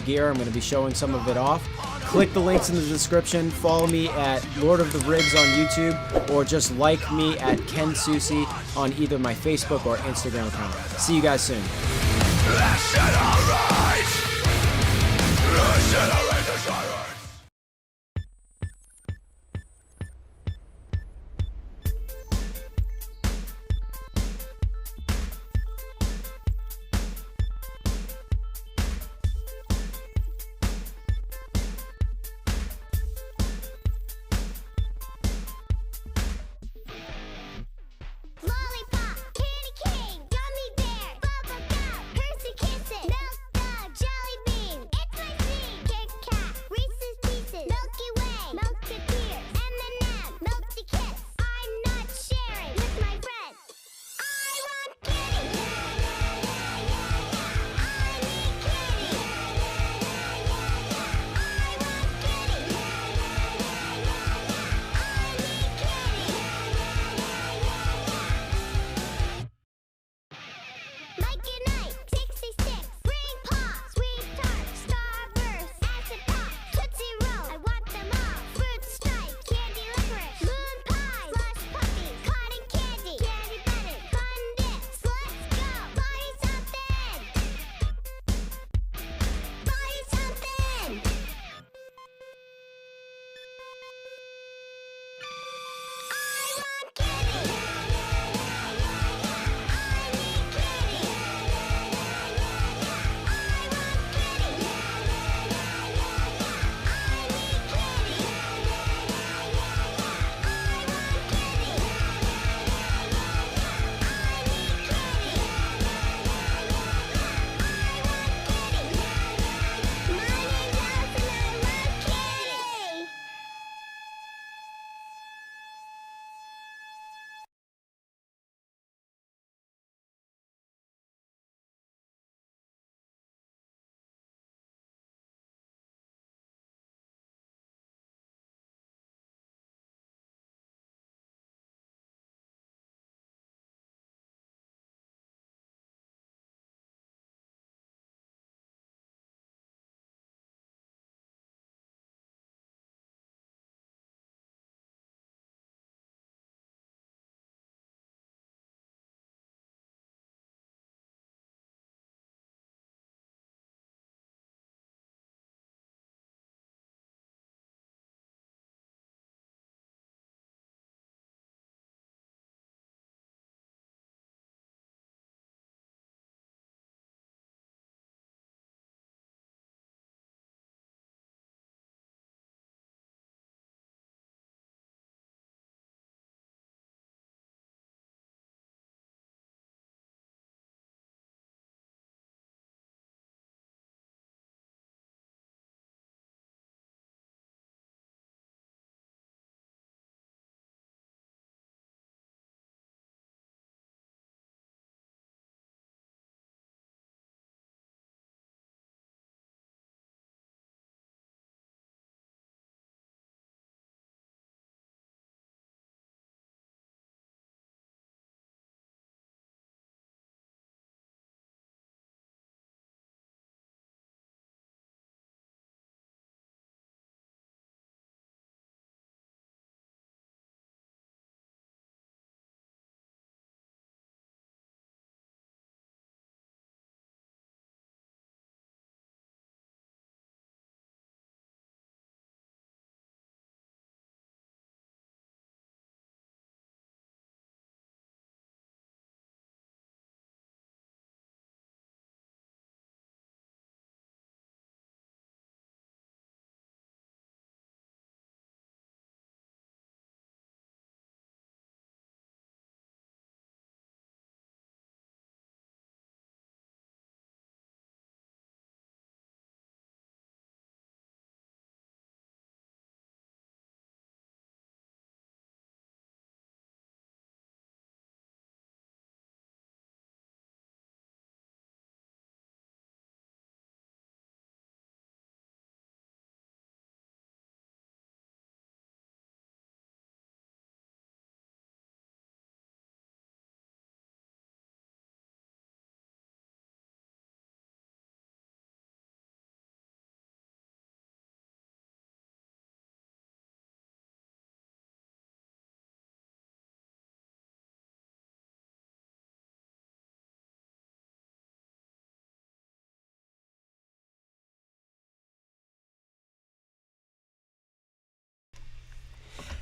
gear. I'm going to be showing some of it off. Click the links in the description. Follow me at Lord of the Rigs on YouTube, or just like me at Ken Susi on either my Facebook or Instagram account. See you guys soon. Lollipop, candy cane, gummy bear, bubble gum, Hershey kisses, milk duds.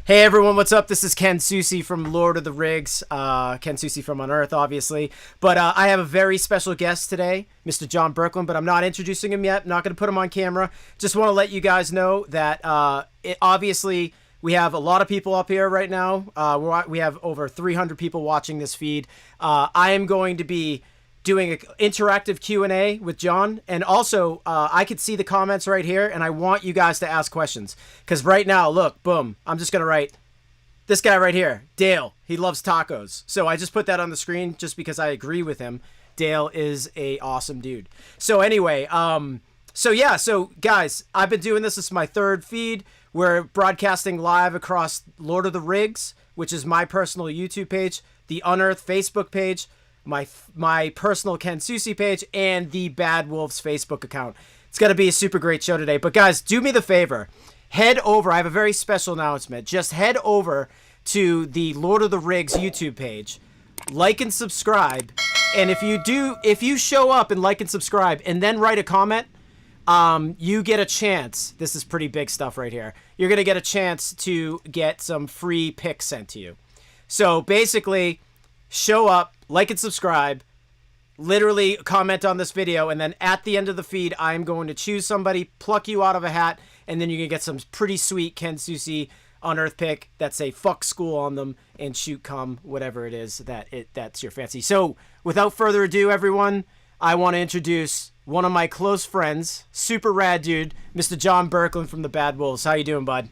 Hey everyone, what's up? This is Ken Susi from Lord of the Rigs. Ken Susi from On Earth, obviously. But I have a very special guest today, Mr. John Boecklin, but I'm not introducing him yet. I'm not going to put him on camera. Just want to let you guys know that obviously we have a lot of people up here right now. We have over 300 people watching this feed. I am going to be doing an interactive Q&A with John, and also I could see the comments right here, and I want you guys to ask questions, because right now, look, boom, I'm just gonna write this guy right here, Dale. He loves tacos, so I just put that on the screen just because I agree with him. Dale is a awesome dude. So anyway, so guys, I've been doing this. This is my third feed. We're broadcasting live across Lord of the Rigs, which is my personal YouTube page, the Unearthed Facebook page, my personal Ken Susi page, and the Bad Wolves Facebook account. It's going to be a super great show today. But guys, do me the favor. Head over. I have a very special announcement. Just head over to the Lord of the Rigs YouTube page. Like and subscribe. And if you show up and like and subscribe and then write a comment, you get a chance. This is pretty big stuff right here. You're going to get a chance to get some free picks sent to you. So basically, show up, like and subscribe, literally comment on this video, and then at the end of the feed, I'm going to choose somebody, pluck you out of a hat, and then you can get some pretty sweet Ken Susi Unearthed pick that say fuck school on them and shoot cum, whatever it is that's your fancy. So without further ado, everyone, I want to introduce one of my close friends, super rad dude, Mr. John Boecklin from the Bad Wolves. How you doing, bud?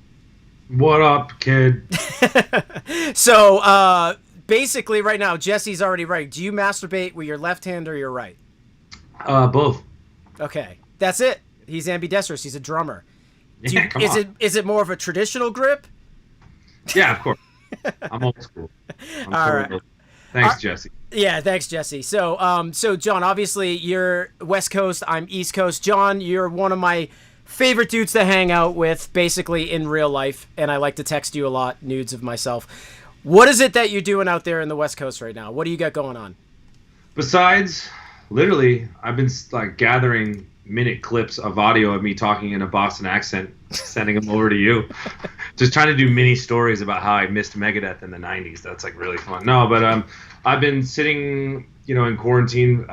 What up, kid? So, basically, right now, Jesse's already right. Do you masturbate with your left hand or your right? Both. Okay, that's it. He's ambidextrous. He's a drummer. Come on. Is it more of a traditional grip? Yeah, of course. I'm old school. All right. Thanks, Jesse. Yeah, thanks, Jesse. So, John, obviously you're West Coast. I'm East Coast. John, you're one of my favorite dudes to hang out with, basically in real life, and I like to text you a lot, nudes of myself. What is it that you're doing out there in the West Coast right now? What do you got going on? Besides, literally, I've been like gathering minute clips of audio of me talking in a Boston accent, sending them over to you. Just trying to do mini stories about how I missed Megadeth in the 90s. That's like really fun. No, but I've been sitting, in quarantine,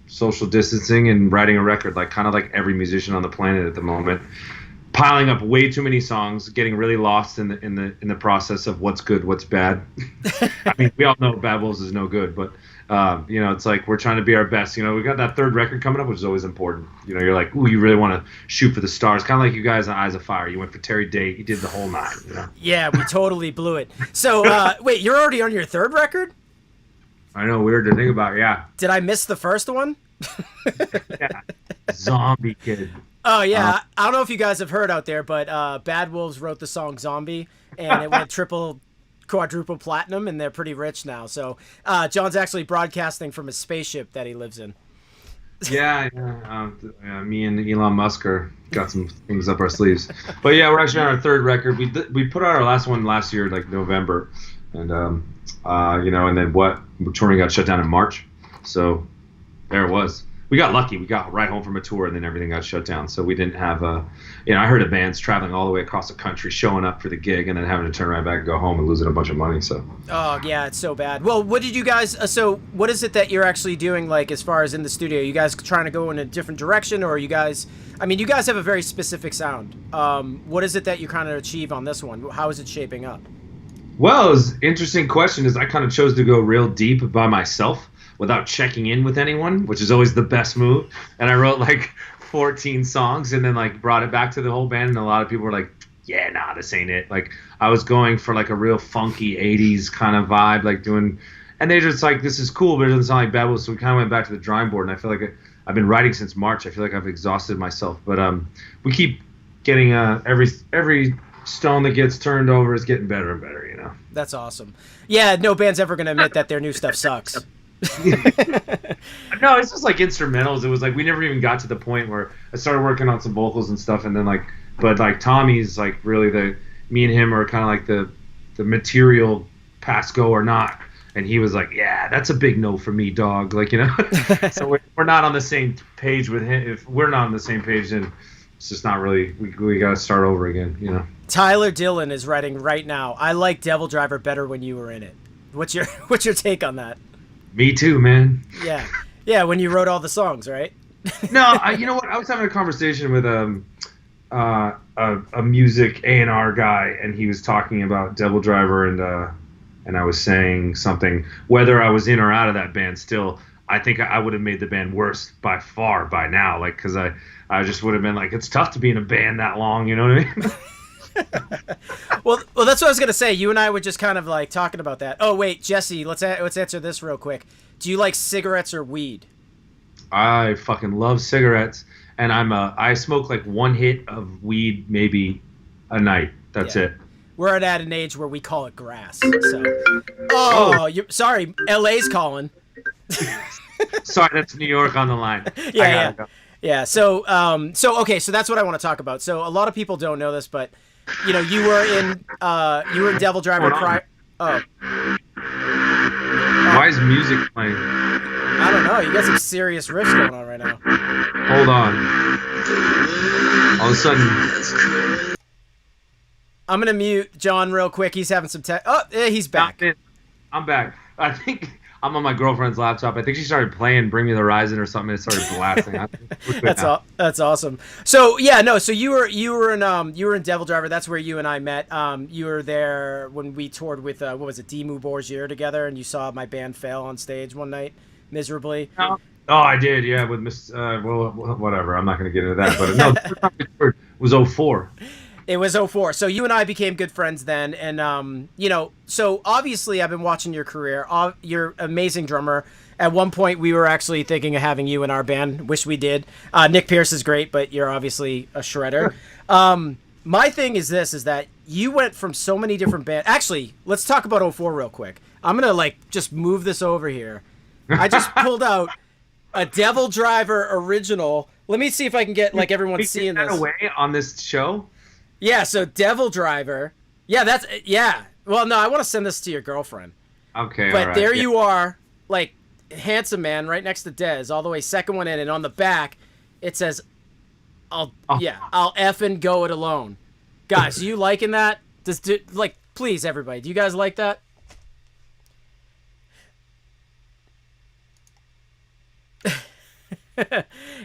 social distancing and writing a record, like kind of like every musician on the planet at the moment. Piling up way too many songs, getting really lost in the process of what's good, what's bad. I mean, we all know Bad Wolves is no good, but it's like we're trying to be our best. We got that third record coming up, which is always important. You're like, ooh, you really want to shoot for the stars, kind of like you guys on Eyes of Fire. You went for Terry Date, you did the whole nine. Yeah, we totally blew it. So, wait, you're already on your third record? I know, weird to think about. Yeah. Did I miss the first one? Yeah. Zombie Kid. Oh, yeah. I don't know if you guys have heard out there, but Bad Wolves wrote the song Zombie, and it went quadruple platinum, and they're pretty rich now. So John's actually broadcasting from a spaceship that he lives in. Yeah. Me and Elon Musk got some things up our sleeves. But yeah, we're actually on our third record. We put out our last one last year, like November, and and then touring got shut down in March. So there it was. We got lucky. We got right home from a tour, and then everything got shut down. So we didn't have I heard of bands traveling all the way across the country, showing up for the gig, and then having to turn right back and go home and losing a bunch of money. So. Oh yeah, it's so bad. Well, what did you guys? So what is it that you're actually doing? Like as far as in the studio, you guys trying to go in a different direction, or you guys? I mean, you guys have a very specific sound. What is it that you kind of achieve on this one? How is it shaping up? Well, it was an interesting question. Is I kind of chose to go real deep by myself, without checking in with anyone, which is always the best move. And I wrote like 14 songs and then like brought it back to the whole band. And a lot of people were like, yeah, nah, this ain't it. Like I was going for like a real funky 80s kind of vibe, like doing, and they're just like, this is cool, but it doesn't sound like Bad Wolves. So we kind of went back to the drawing board, and I feel like I've been writing since March. I feel like I've exhausted myself, but we keep getting every stone that gets turned over is getting better and better, That's awesome. Yeah, no band's ever going to admit that their new stuff sucks. No, it's just like instrumentals. It was like we never even got to the point where I started working on some vocals and stuff, and then but Tommy's like really me and him are kind of like the material pass go or not, and he was like, yeah, that's a big no for me, dog. So we're not on the same page with him. If we're not on the same page, then it's just not really. We got to start over again, you know. Tyler Dillon is writing right now. I like Devil Driver better when you were in it. What's your take on that? Me too, man. Yeah. When you wrote all the songs, right? No, you know what? I was having a conversation with a music A&R guy, and he was talking about Devil Driver, and I was saying something. Whether I was in or out of that band, still, I think I would have made the band worse by far by now. Like, because I just would have been like, it's tough to be in a band that long. You know what I mean? well, that's what I was gonna say. You and I were just kind of like talking about that. Oh wait, Jesse, let's answer this real quick. Do you like cigarettes or weed? I fucking love cigarettes, and I smoke like one hit of weed maybe a night. That's it. We're at an age where we call it grass. So, sorry, LA's calling. Sorry, that's New York on the line. Yeah. So okay, so that's what I want to talk about. So a lot of people don't know this, but you know, you were in Devil Driver prior. Oh. Why is music playing? I don't know. You got some serious riffs going on right now. Hold on. All of a sudden. I'm going to mute John real quick. He's having some he's back. I'm back. I think I'm on my girlfriend's laptop. I think she started playing Bring Me the Horizon or something, and it started blasting. That's awesome. So so you were in Devil Driver. That's where you and I met. You were there when we toured with what was it, Dimmu Borgir together, and you saw my band fail on stage one night miserably. Oh, I did, yeah, with Miss whatever. I'm not going to get into that, but no, the first time we toured was 2004. It was 2004. So you and I became good friends then. And, so obviously I've been watching your career. You're an amazing drummer. At one point, we were actually thinking of having you in our band. Wish we did. Nick Pierce is great, but you're obviously a shredder. My thing is that you went from so many different bands. Actually, let's talk about 2004 real quick. I'm going to, just move this over here. I just pulled out a Devil Driver original. Let me see if I can get, everyone seeing this. Away on this show? Yeah, so Devil Driver. Yeah, well, no, I want to send this to your girlfriend. Okay, but all right. There you are, handsome man, right next to Dez, all the way second one in, and on the back, it says, I'll effing go it alone. Guys, you liking that? Please, everybody, do you guys like that?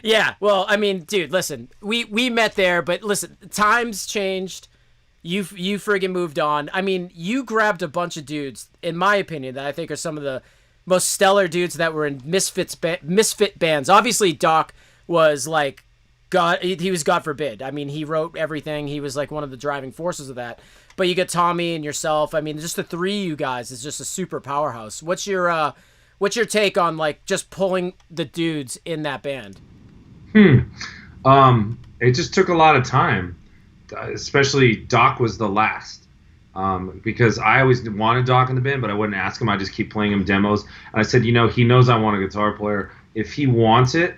Yeah, well, I mean, dude, listen, we met there, but listen, times changed. You friggin' moved on. I mean, you grabbed a bunch of dudes, in my opinion, that I think are some of the most stellar dudes that were in misfit bands. Obviously, Doc was God. He was God forbid. I mean, he wrote everything. He was one of the driving forces of that. But you got Tommy and yourself. I mean, just the three of you guys is just a super powerhouse. What's your take on just pulling the dudes in that band? It just took a lot of time, especially Doc was the last, because I always wanted Doc in the band, but I wouldn't ask him. I just keep playing him demos. And I said, he knows I want a guitar player. If he wants it,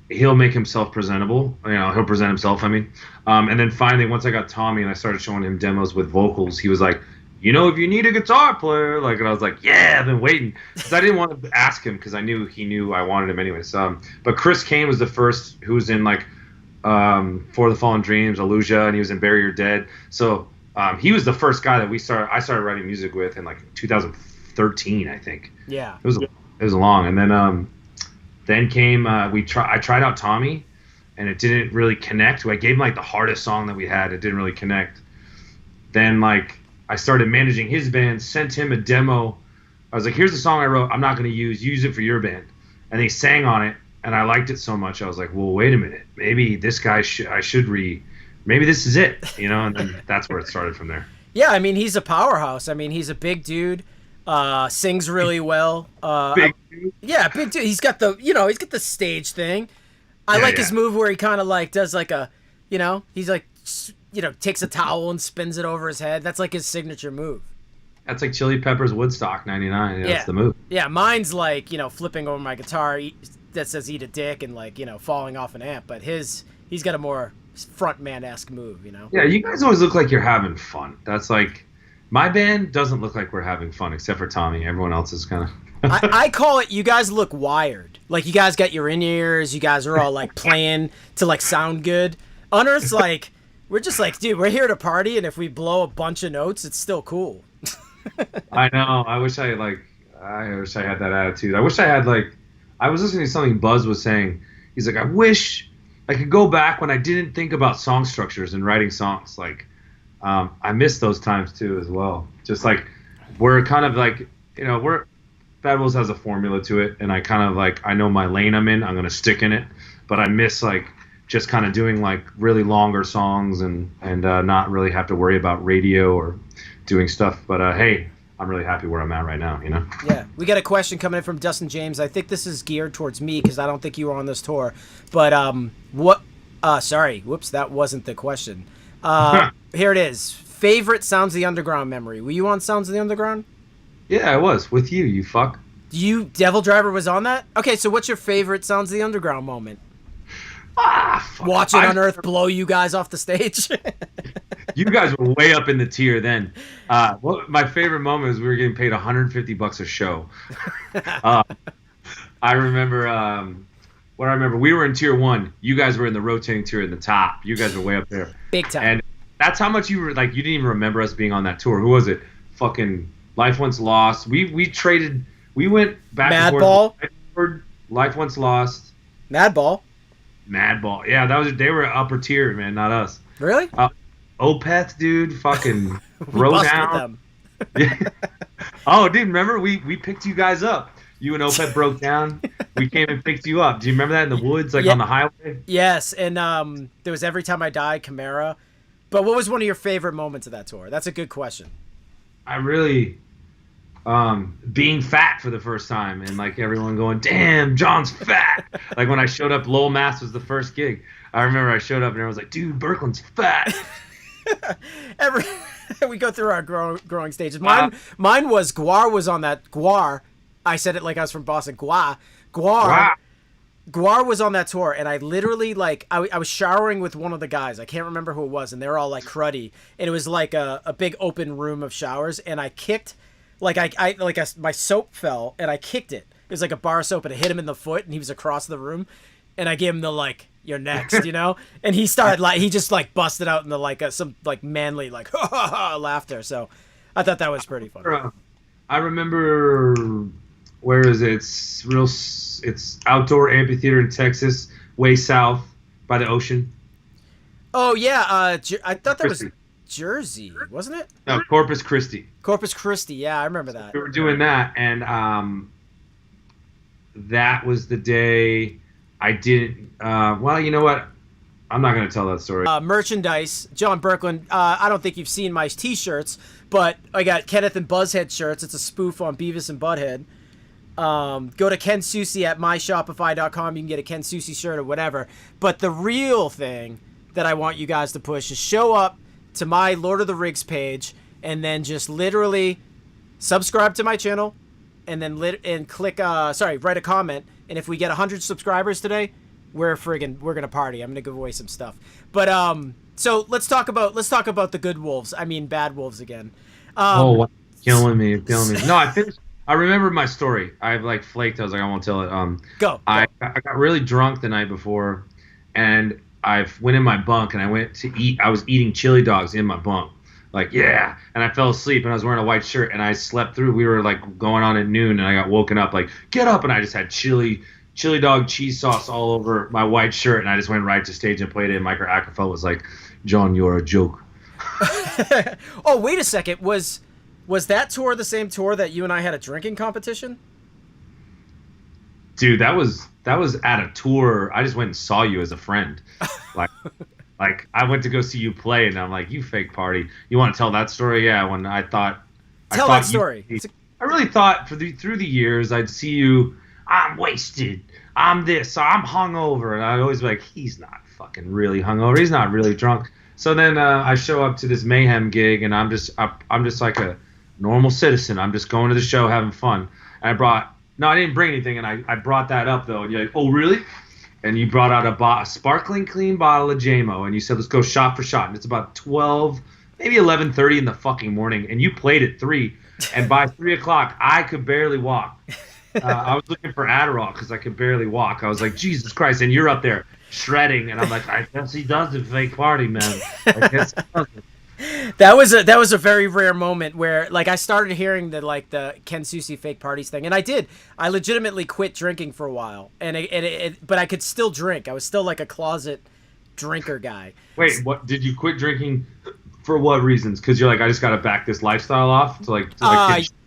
he'll make himself presentable. He'll present himself, I mean. And then finally, once I got Tommy and I started showing him demos with vocals, he was like, if you need a guitar player, and I was like, yeah, I've been waiting. Because I didn't want to ask him because I knew he knew I wanted him anyways. But Chris Kane was the first who was in For the Fallen Dreams, Illusia, and he was in Bury Your Dead. So he was the first guy that I started writing music with in 2013, I think. Yeah. It was long. And then came I tried out Tommy, and it didn't really connect. I gave him the hardest song that we had. It didn't really connect. Then I started managing his band, sent him a demo. I was like, here's the song I wrote. I'm not going to use it for your band. And he sang on it, and I liked it so much. I was like, well, wait a minute. Maybe this guy maybe this is it, and then that's where it started from there. Yeah, I mean, he's a powerhouse. I mean, he's a big dude, sings really well. Big dude? Yeah, big dude. He's got the stage thing. I like his move where he kind of does he's takes a towel and spins it over his head. That's his signature move. That's Chili Peppers Woodstock 99. Yeah, that's the move. Yeah, mine's flipping over my guitar that says eat a dick and falling off an amp. But he's got a more frontman-esque move, Yeah, you guys always look like you're having fun. That's my band doesn't look like we're having fun except for Tommy. Everyone else is kind of... I call it, you guys look wired. You guys got your in-ears. You guys are all playing to sound good. Unearth's like, we're just like, dude, we're here to party, and if we blow a bunch of notes, it's still cool. I know. I wish I had that attitude. I wish I had I was listening to something Buzz was saying. He's like, I wish I could go back when I didn't think about song structures and writing songs. I miss those times too as well. Just we're kind of Bad Wolves has a formula to it, and I kind of I know my lane I'm in. I'm gonna stick in it, but I miss just kind of doing really longer songs and not really have to worry about radio or doing stuff. But hey, I'm really happy where I'm at right now. Yeah, we got a question coming in from Dustin James. I think this is geared towards me because I don't think you were on this tour. But sorry, whoops, that wasn't the question. Here it is. Favorite Sounds of the Underground memory. Were you on Sounds of the Underground? Yeah, I was with you. You fuck. Devil Driver was on that? Okay, so what's your favorite Sounds of the Underground moment? Fuck. Watching Unearth blow you guys off the stage. You guys were way up in the tier then. My favorite moment was we were getting paid $150 a show. I remember we were in tier 1. You guys were in the rotating tier in the top. You guys were way up there. Big time. And that's how much you were you didn't even remember us being on that tour. Who was it? Fucking Life Once Lost. We went back Madball. and forth. Life Once Lost. Madball. Yeah, they were upper tier, man, not us. Really? Opeth, dude, fucking throw down. Yeah. Oh, dude, remember we picked you guys up. You and Opeth broke down. We came and picked you up. Do you remember that in the woods, on the highway? Yes, and there was Every Time I Die, Chimera. But what was one of your favorite moments of that tour? That's a good question. I really, being fat for the first time and everyone going, damn, John's fat. When I showed up, Lowell Mass was the first gig. I remember I showed up and everyone was like, dude, Burkland's fat. We go through our growing stages. Mine was Guar was on that. Guar, I said it like I was from Boston. Guar was on that tour, and I literally I was showering with one of the guys. I can't remember who it was, and they were all cruddy, and it was a big open room of showers, and I kicked my soap fell, and I kicked it. It was like a bar of soap, and I hit him in the foot, and he was across the room, and I gave him the you're next, and he started he just busted out in the some manly ha ha ha laughter. So I thought that was pretty funny. I remember, where is it? It's outdoor amphitheater in Texas, way south by the ocean. Oh yeah, I thought that was Jersey, wasn't it? No, Corpus Christi. Corpus Christi, yeah, I remember that. We were doing that, and that was the day I didn't. Well, you know what? I'm not going to tell that story. Merchandise, John Boecklin. I don't think you've seen my T-shirts, but I got Kenneth and Buzzhead shirts. It's a spoof on Beavis and Butthead. Go to Ken Susi at myshopify.com. You can get a Ken Susi shirt or whatever. But the real thing that I want you guys to push is show up to my Lord of the Rigs page and then just literally subscribe to my channel and then click write a comment. And if we get 100 subscribers today, we're gonna party. I'm gonna give away some stuff. But so let's talk about the good wolves. I mean bad wolves again. Wow. Killing me. No, I finished. I remember my story. I flaked. I was like, I won't tell it. Go. I got really drunk the night before, and I went in my bunk and I went to eat. I was eating chili dogs in my bunk, and I fell asleep and I was wearing a white shirt and I slept through. We were going on at noon and I got woken up get up, and I just had chili dog cheese sauce all over my white shirt and I just went right to stage and played it. And Michael Ackerfeld was like, John, you're a joke. Oh, wait a second. Was that tour the same tour that you and I had a drinking competition? Dude, that was at a tour. I just went and saw you as a friend. I went to go see you play, and I'm like, you fake party. You want to tell that story? Yeah, when I thought... Tell that story. I really thought through the years, I'd see you, I'm wasted. I'm this. I'm hungover. And I'd always be like, he's not fucking really hungover. He's not really drunk. So then I show up to this Mayhem gig, and I'm just like a normal citizen. I'm just going to the show, having fun. And I didn't bring anything, and I brought that up, though. And you're like, oh, really? And you brought out a sparkling clean bottle of JMO, and you said, let's go shot for shot. And it's about 12, maybe 11:30 in the fucking morning, and you played at 3. And by 3 o'clock, I could barely walk. I was looking for Adderall because I could barely walk. I was like, Jesus Christ. And you're up there shredding, and I'm like, I guess he does the fake party, man. I guess he does it. That was a very rare moment where like I started hearing the Ken Susi fake parties thing, and I legitimately quit drinking for a while, but I could still drink. I was still like a closet drinker guy. Wait, what? Did you quit drinking for what reasons? Because you're like, I just got to back this lifestyle off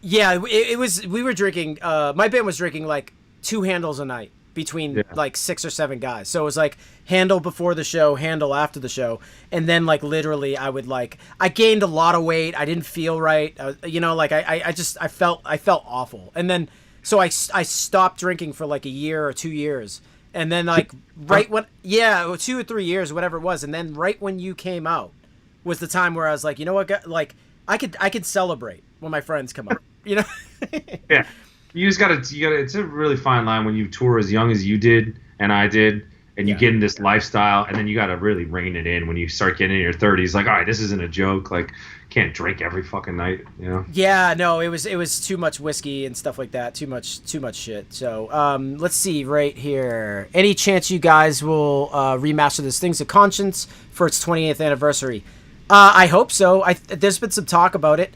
yeah, it was, we were drinking, my band was drinking like 2 handles a night between like 6 or 7 guys. So it was like handle before the show, handle after the show. And then like literally I would I gained a lot of weight. I didn't feel right. I felt awful. And then, so I stopped drinking for like a year or 2 years. And then like right when, 2 or 3 years, whatever it was. And then right when you came out was the time where I was like, you know what, like I could celebrate when my friends come up, you know? Yeah. You just gotta, it's a really fine line when you tour as young as you did and I did, and you get in this lifestyle, and then you gotta really rein it in when you start getting in your 30s. Like, all right, this isn't a joke. Like, can't drink every fucking night, you know? Yeah, no, it was too much whiskey and stuff like that. Too much shit. So, let's see right here. Any chance you guys will remaster this Things of Conscience for its 28th anniversary? I hope so. There's been some talk about it.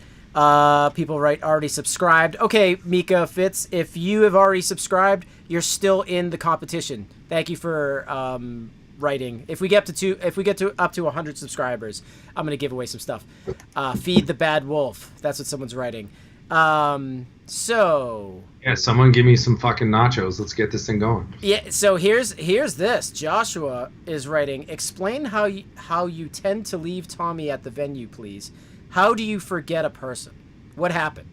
People write already subscribed. Okay, Mika Fitz, if you have already subscribed, you're still in the competition. Thank you for writing. If we get up to 100 subscribers, I'm gonna give away some stuff. Feed the bad wolf. That's what someone's writing. So yeah, someone give me some fucking nachos. Let's get this thing going. Yeah. So here's this. Joshua is writing. Explain how you tend to leave Tommy at the venue, please. How do you forget a person? What happened?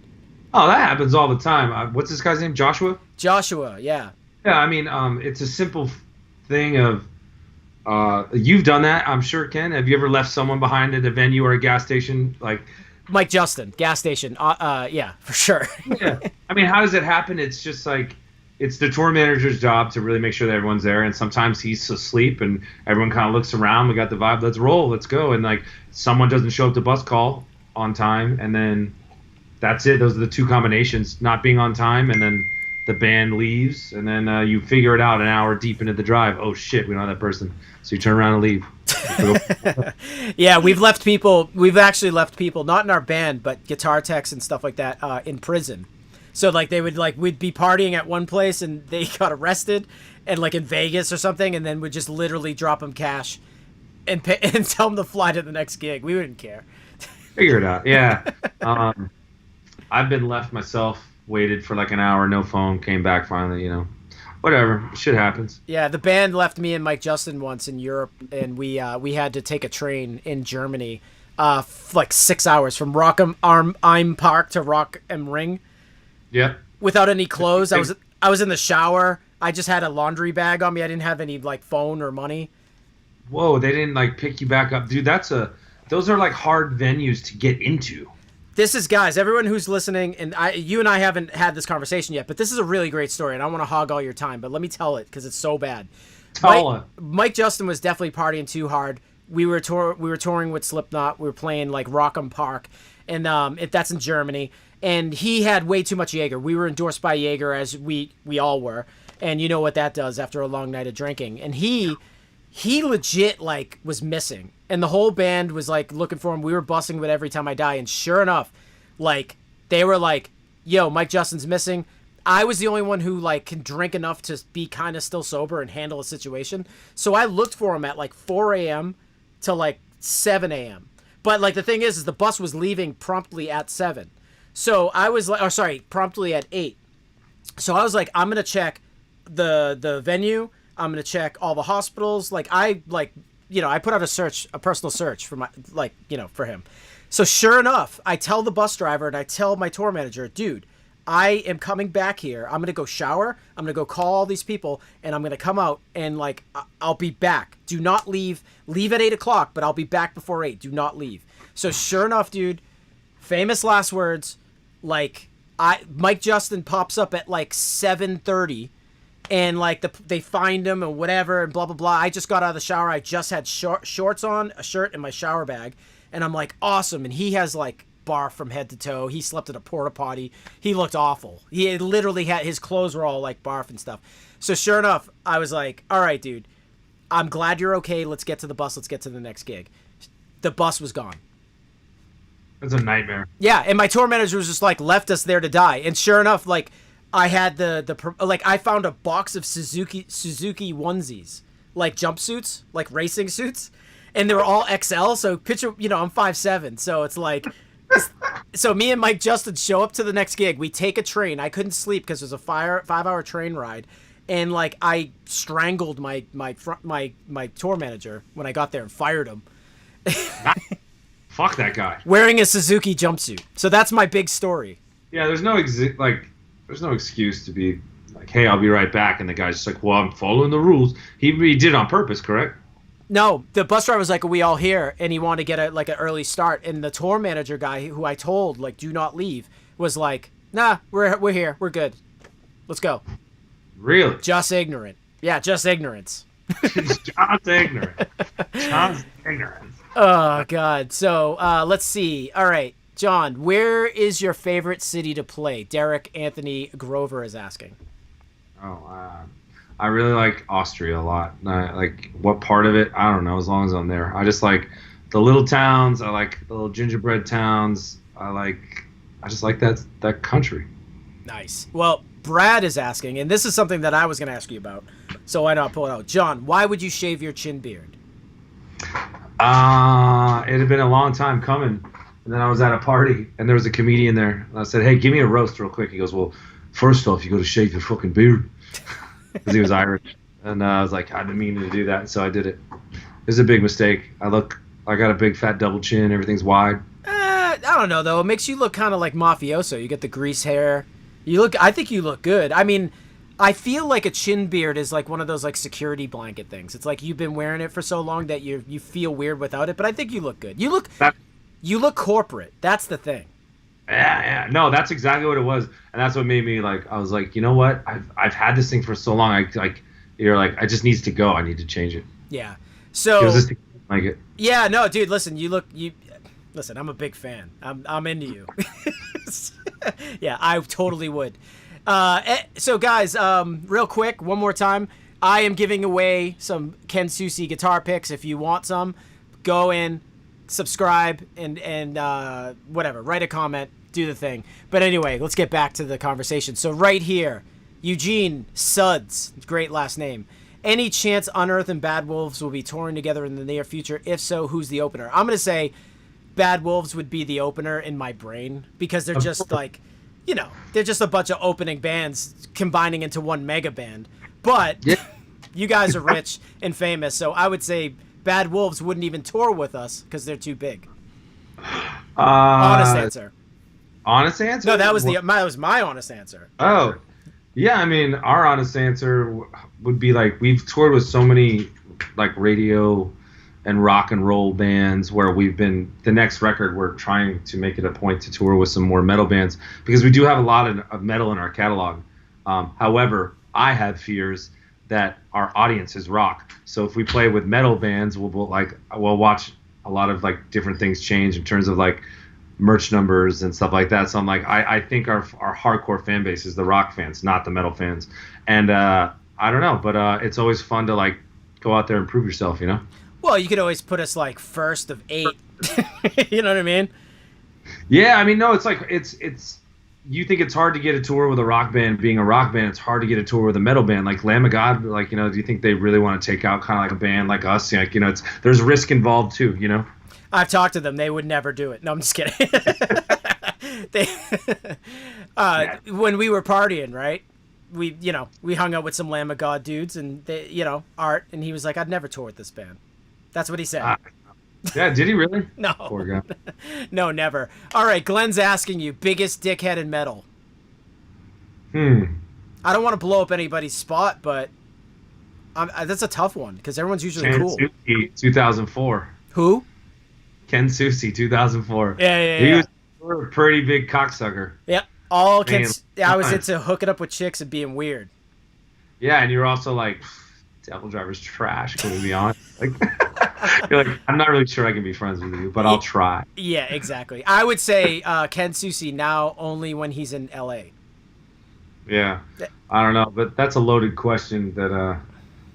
Oh, that happens all the time. What's this guy's name? Joshua? Joshua, yeah. Yeah, I mean, it's a simple thing of, you've done that, I'm sure, Ken. Have you ever left someone behind at a venue or a gas station? Like Mike Justin, gas station. Yeah, for sure. Yeah. I mean, how does it happen? It's just like, it's the tour manager's job to really make sure that everyone's there. And sometimes he's asleep and everyone kind of looks around. We got the vibe. Let's roll. Let's go. And like someone doesn't show up to bus call on time. And then that's it. Those are the 2 combinations, not being on time. And then the band leaves. And then you figure it out an hour deep into the drive. Oh shit, we don't have that person. So you turn around and leave. Yeah, we've actually left people, not in our band, but guitar techs and stuff like that, in prison. So like we'd be partying at one place and they got arrested, and like in Vegas or something, and then we'd just literally drop them cash and tell them to fly to the next gig. We wouldn't care. Figure it out. Yeah. I've been left myself, waited for like an hour, no phone, came back finally, you know. Whatever, shit happens. Yeah, the band left me and Mike Justin once in Europe, and we had to take a train in Germany, like 6 hours from Rock am Park to Rock am Ring. Yeah. Without any clothes. I was in the shower. I just had a laundry bag on me. I didn't have any like phone or money. Whoa, they didn't like pick you back up. Dude, those are like hard venues to get into. This is, guys, everyone who's listening, and you and I haven't had this conversation yet, but this is a really great story, and I don't want to hog all your time, but let me tell it because it's so bad. Mike Justin was definitely partying too hard. We were touring with Slipknot. We were playing like Rock am Park, and that's in Germany. And he had way too much Jaeger. We were endorsed by Jaeger, as we all were, and you know what that does after a long night of drinking. And he legit like was missing, and the whole band was like looking for him. We were busting with Every Time I Die, and sure enough, like they were like, "Yo, Mike Justin's missing." I was the only one who like can drink enough to be kind of still sober and handle a situation. So I looked for him at like 4 a.m. to like 7 a.m. But like the thing is the bus was leaving promptly at 7. So I was like, promptly at 8. So I was like, I'm gonna check the venue. I'm gonna check all the hospitals. I put out a personal search for for him. So sure enough, I tell the bus driver and I tell my tour manager, dude, I am coming back here. I'm gonna go shower. I'm gonna go call all these people, and I'm gonna come out and like I'll be back. Do not leave. Leave at 8 o'clock, but I'll be back before 8. Do not leave. So sure enough, dude, famous last words. Mike Justin pops up at like 7:30, and like they find him and whatever and blah blah blah. I just got out of the shower. I just had shorts on, a shirt, and my shower bag, and I'm like, awesome. And he has like barf from head to toe. He slept at a porta potty. He looked awful. He literally had his clothes were all like barf and stuff. So sure enough, I was like, all right, dude, I'm glad you're okay. Let's get to the bus. Let's get to the next gig. The bus was gone. It's a nightmare. Yeah, and my tour manager was just like, left us there to die. And sure enough, like, I had I found a box of Suzuki onesies, like jumpsuits, like racing suits, and they were all XL. So picture, I'm 5'7", so it's like, so me and Mike Justin show up to the next gig. We take a train. I couldn't sleep because it was a 5-hour train ride, and like I strangled my tour manager when I got there and fired him. Fuck that guy. Wearing a Suzuki jumpsuit. So that's my big story. Yeah, there's no excuse to be like, hey, I'll be right back, and the guy's just like, well, I'm following the rules. He did it on purpose, correct? No, the bus driver was like, are we all here? And he wanted to get an early start. And the tour manager guy, who I told, like, do not leave, was like, nah, we're here. We're good. Let's go. Really? Just ignorant. Yeah, just ignorance. Just ignorant. Just ignorance. Oh, God. So, let's see. All right, John, where is your favorite city to play? Derek Anthony Grover is asking. I really like Austria a lot. Like, what part of it? I don't know, as long as I'm there. I just like the little towns. I like the little gingerbread towns. I just like that country. Nice. Well, Brad is asking, and this is something that I was going to ask you about, so why not pull it out? John, why would you shave your chin beard? It had been a long time coming. And then I was at a party, and there was a comedian there. And I said, hey, give me a roast real quick. He goes, well, first off, you got to shave your fucking beard. Because he was Irish. And I was like, I've been meaning to do that, so I did it. It was a big mistake. I got a big fat double chin. Everything's wide. I don't know, though. It makes you look kind of like mafioso. You get the grease hair. I think you look good. I mean, I feel like a chin beard is like one of those like security blanket things. It's like you've been wearing it for so long that you feel weird without it. But I think you look good. You look corporate. That's the thing. Yeah. No, that's exactly what it was, and that's what made me like. I was like, you know what? I've had this thing for so long. I just needs to go. I need to change it. Yeah. So. Like it. Yeah. No, dude. Listen. Listen. I'm a big fan. I'm into you. Yeah, I totally would. So guys, real quick, one more time. I am giving away some Ken Susi guitar picks. If you want some, go in, subscribe, and whatever. Write a comment. Do the thing. But anyway, let's get back to the conversation. So right here, Eugene Suds, great last name. Any chance Unearth and Bad Wolves will be touring together in the near future? If so, who's the opener? I'm going to say Bad Wolves would be the opener in my brain because they're just like, they're just a bunch of opening bands combining into one mega band. But you guys are rich and famous, so I would say Bad Wolves wouldn't even tour with us because they're too big. Honest answer. Honest answer? No, that was my honest answer. Oh, yeah. I mean, our honest answer would be like we've toured with so many like radio and rock and roll bands where the next record we're trying to make it a point to tour with some more metal bands because we do have a lot of metal in our catalog. However, I have fears that our audience is rock. So if we play with metal bands, we'll watch a lot of like different things change in terms of like merch numbers and stuff like that. So I'm like, I think our hardcore fan base is the rock fans, not the metal fans. And I don't know, but it's always fun to like go out there and prove yourself, Well, you could always put us like first of 8. You know what I mean? Yeah, I mean, no, it's like it's. You think it's hard to get a tour with a rock band being a rock band. It's hard to get a tour with a metal band like Lamb of God. Like, do you think they really want to take out kind of like a band like us? Like, there's risk involved too. I've talked to them. They would never do it. No, I'm just kidding. When we were partying, right? We hung out with some Lamb of God dudes and they, Art, and he was like, I'd never tour with this band. That's what he said. Yeah, did he really? No. Poor guy. No, never. All right, Glenn's asking you, biggest dickhead in metal. I don't want to blow up anybody's spot, but that's a tough one because everyone's usually cool. Ken Susi, 2004. Who? Ken Susi, 2004. Yeah. He was a pretty big cocksucker. Yep. I was into hooking up with chicks and being weird. Yeah, and you're also like, Devil Driver's trash, can we be honest? Like, you're like, I'm not really sure I can be friends with you, but I'll try. Yeah, exactly. I would say Ken Susi now only when he's in LA. Yeah. I don't know, but that's a loaded question that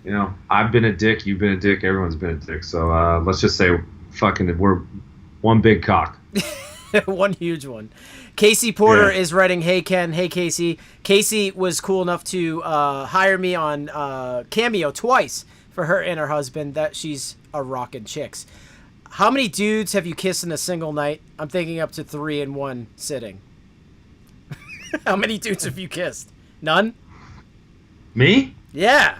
you know, I've been a dick, you've been a dick, everyone's been a dick. So let's just say fucking we're one big cock. One huge one. Casey Porter is writing, "Hey Ken, hey Casey." Casey was cool enough to hire me on Cameo twice for her and her husband. That she's a rockin' chicks. How many dudes have you kissed in a single night? I'm thinking up to 3 in one sitting. How many dudes have you kissed? None? Me? Yeah.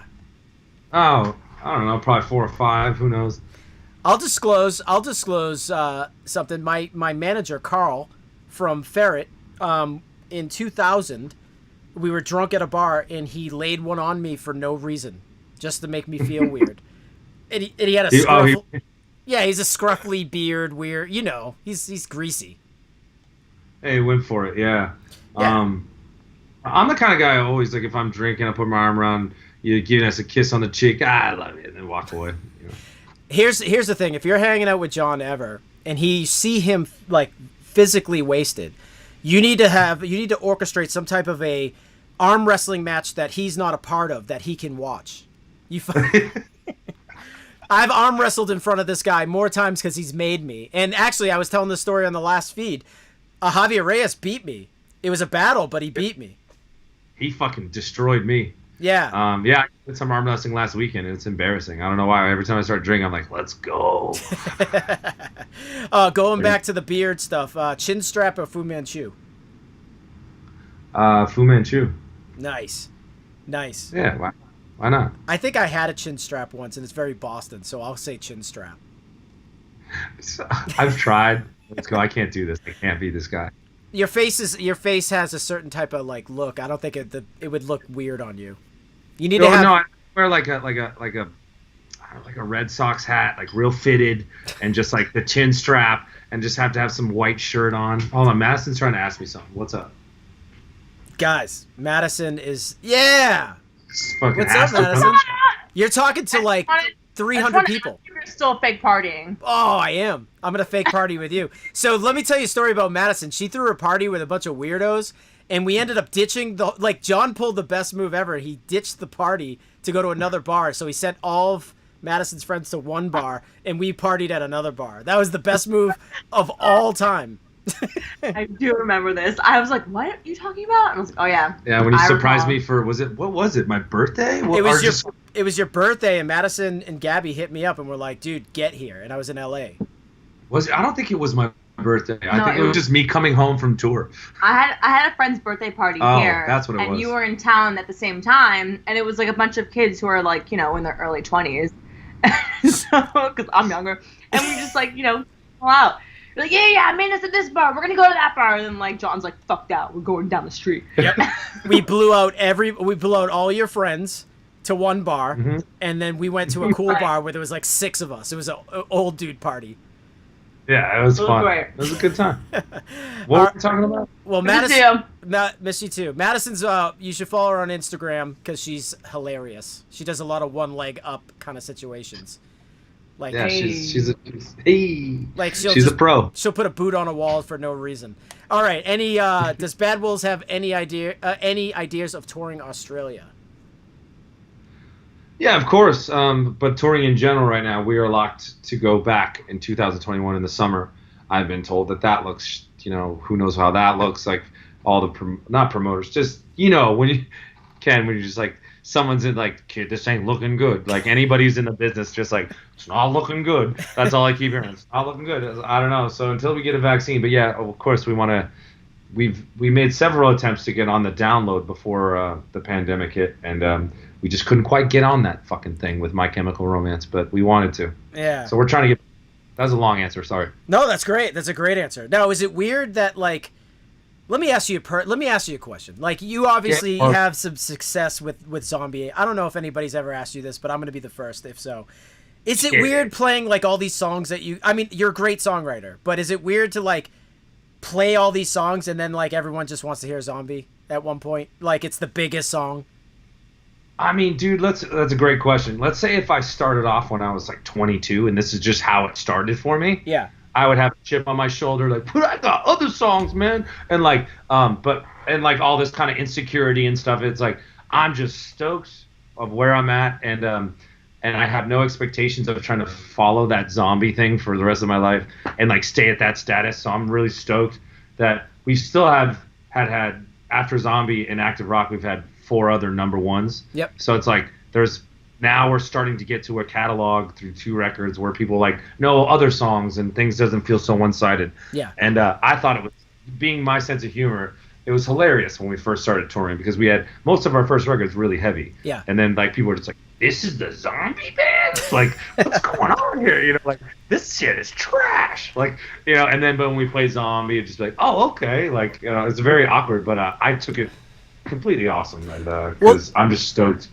Oh, I don't know, probably 4 or 5. Who knows? I'll disclose something. My manager, Carl, from Ferret, in 2000, we were drunk at a bar, and he laid one on me for no reason, just to make me feel weird. And he had a yeah, he's a scruffy beard, weird. You know, he's greasy. Hey, went for it, yeah. I'm the kind of guy I always, like, if I'm drinking, I put my arm around you, giving us a kiss on the cheek, I love you, and then walk away. You know? Here's the thing. If you're hanging out with John ever, and you see him, like, physically wasted, you need to orchestrate some type of a arm wrestling match that he's not a part of, that he can watch. I've arm wrestled in front of this guy more times because he's made me. And actually, I was telling this story on the last feed. Javier Reyes beat me. It was a battle, but he beat me. He fucking destroyed me. Yeah. Yeah, I did some arm wrestling last weekend, and it's embarrassing. I don't know why. Every time I start drinking, I'm like, let's go. Going back to the beard stuff, chin strap or Fu Manchu? Fu Manchu. Nice. Yeah, why not? I think I had a chin strap once, and it's very Boston, so I'll say chin strap. I've tried. Let's go. I can't do this. I can't be this guy. Your face has a certain type of, like, look. I don't think it would look weird on you. You need to have. No, I wear like a Red Sox hat, like real fitted, and just like the chin strap, and just have to have some white shirt on. Hold on, Madison's trying to ask me something. What's up? Guys, Madison is What's up, Madison? You're talking to like 300 people. You're still fake partying. Oh, I am. I'm going to fake party with you. So let me tell you a story about Madison. She threw a party with a bunch of weirdos, and we ended up ditching John pulled the best move ever. He ditched the party to go to another bar. So he sent all of Madison's friends to one bar, and we partied at another bar. That was the best move of all time. I do remember this. I was like, what are you talking about? And I was like, oh, yeah. Yeah, when you surprised me for, what was it, my birthday? It was your birthday, and Madison and Gabby hit me up and were like, dude, get here. And I was in L.A. I don't think it was my birthday. I think it was just me coming home from tour. I had a friend's birthday party here. Oh, that's what it was. And you were in town at the same time, and it was like a bunch of kids who are like, in their early 20s. So, because I'm younger. And we just like, pull out. We're like, yeah, I made us at this bar. We're gonna go to that bar. And then like John's like, fuck that. We're going down the street. Yep. we blew out all your friends to one bar, and then we went to a cool bar where there was like 6 of us. It was an old dude party. Yeah, it was fun. Great. It was a good time. What were we talking about? Well, Madison, miss you too. Madison's. You should follow her on Instagram because she's hilarious. She does a lot of one leg up kind of situations. Like, yeah, she's a pro. She'll put a boot on a wall for no reason. All right. Does Bad Wolves have any ideas of touring Australia? Yeah, of course. But touring in general right now, we are locked to go back in 2021 in the summer. I've been told that looks, who knows how that looks. Like all the not promoters, just when you're just like someone's in like, kid, this ain't looking good. Like anybody who's in the business, just like it's not looking good. That's all I keep hearing. It's not looking good. I don't know. So until we get a vaccine, but yeah, of course we want to. We made several attempts to get on the download before the pandemic hit, and we just couldn't quite get on that fucking thing with My Chemical Romance, but we wanted to. Yeah. So we're trying to get. That was a long answer. Sorry. No, that's great. That's a great answer. Now, is it weird that like? Let me ask you a question. Like, you obviously have some success with Zombie. I don't know if anybody's ever asked you this, but I'm going to be the first if so. Is it weird playing like all these songs that I mean, you're a great songwriter, but is it weird to like play all these songs and then like everyone just wants to hear Zombie at one point? Like it's the biggest song. I mean, dude, that's a great question. Let's say if I started off when I was like 22 and this is just how it started for me. Yeah. I would have a chip on my shoulder, like, but I got other songs, man. And like, and like all this kind of insecurity and stuff. It's like, I'm just stoked of where I'm at, and I have no expectations of trying to follow that zombie thing for the rest of my life and like stay at that status. So I'm really stoked that we still have had after Zombie and Active Rock, we've had 4 other number ones. Yep. So it's like now we're starting to get to a catalog through 2 records where people like know other songs and things doesn't feel so one-sided. Yeah. And I thought it was, being my sense of humor, it was hilarious when we first started touring because we had most of our first records really heavy. Yeah. And then like people were just like, this is the Zombie band? Like, what's going on here? You know, like, this shit is trash. Like, you know, and then but when we play Zombie, it's just like, oh, okay. Like, it's very awkward, but I took it completely awesome. And because I'm just stoked.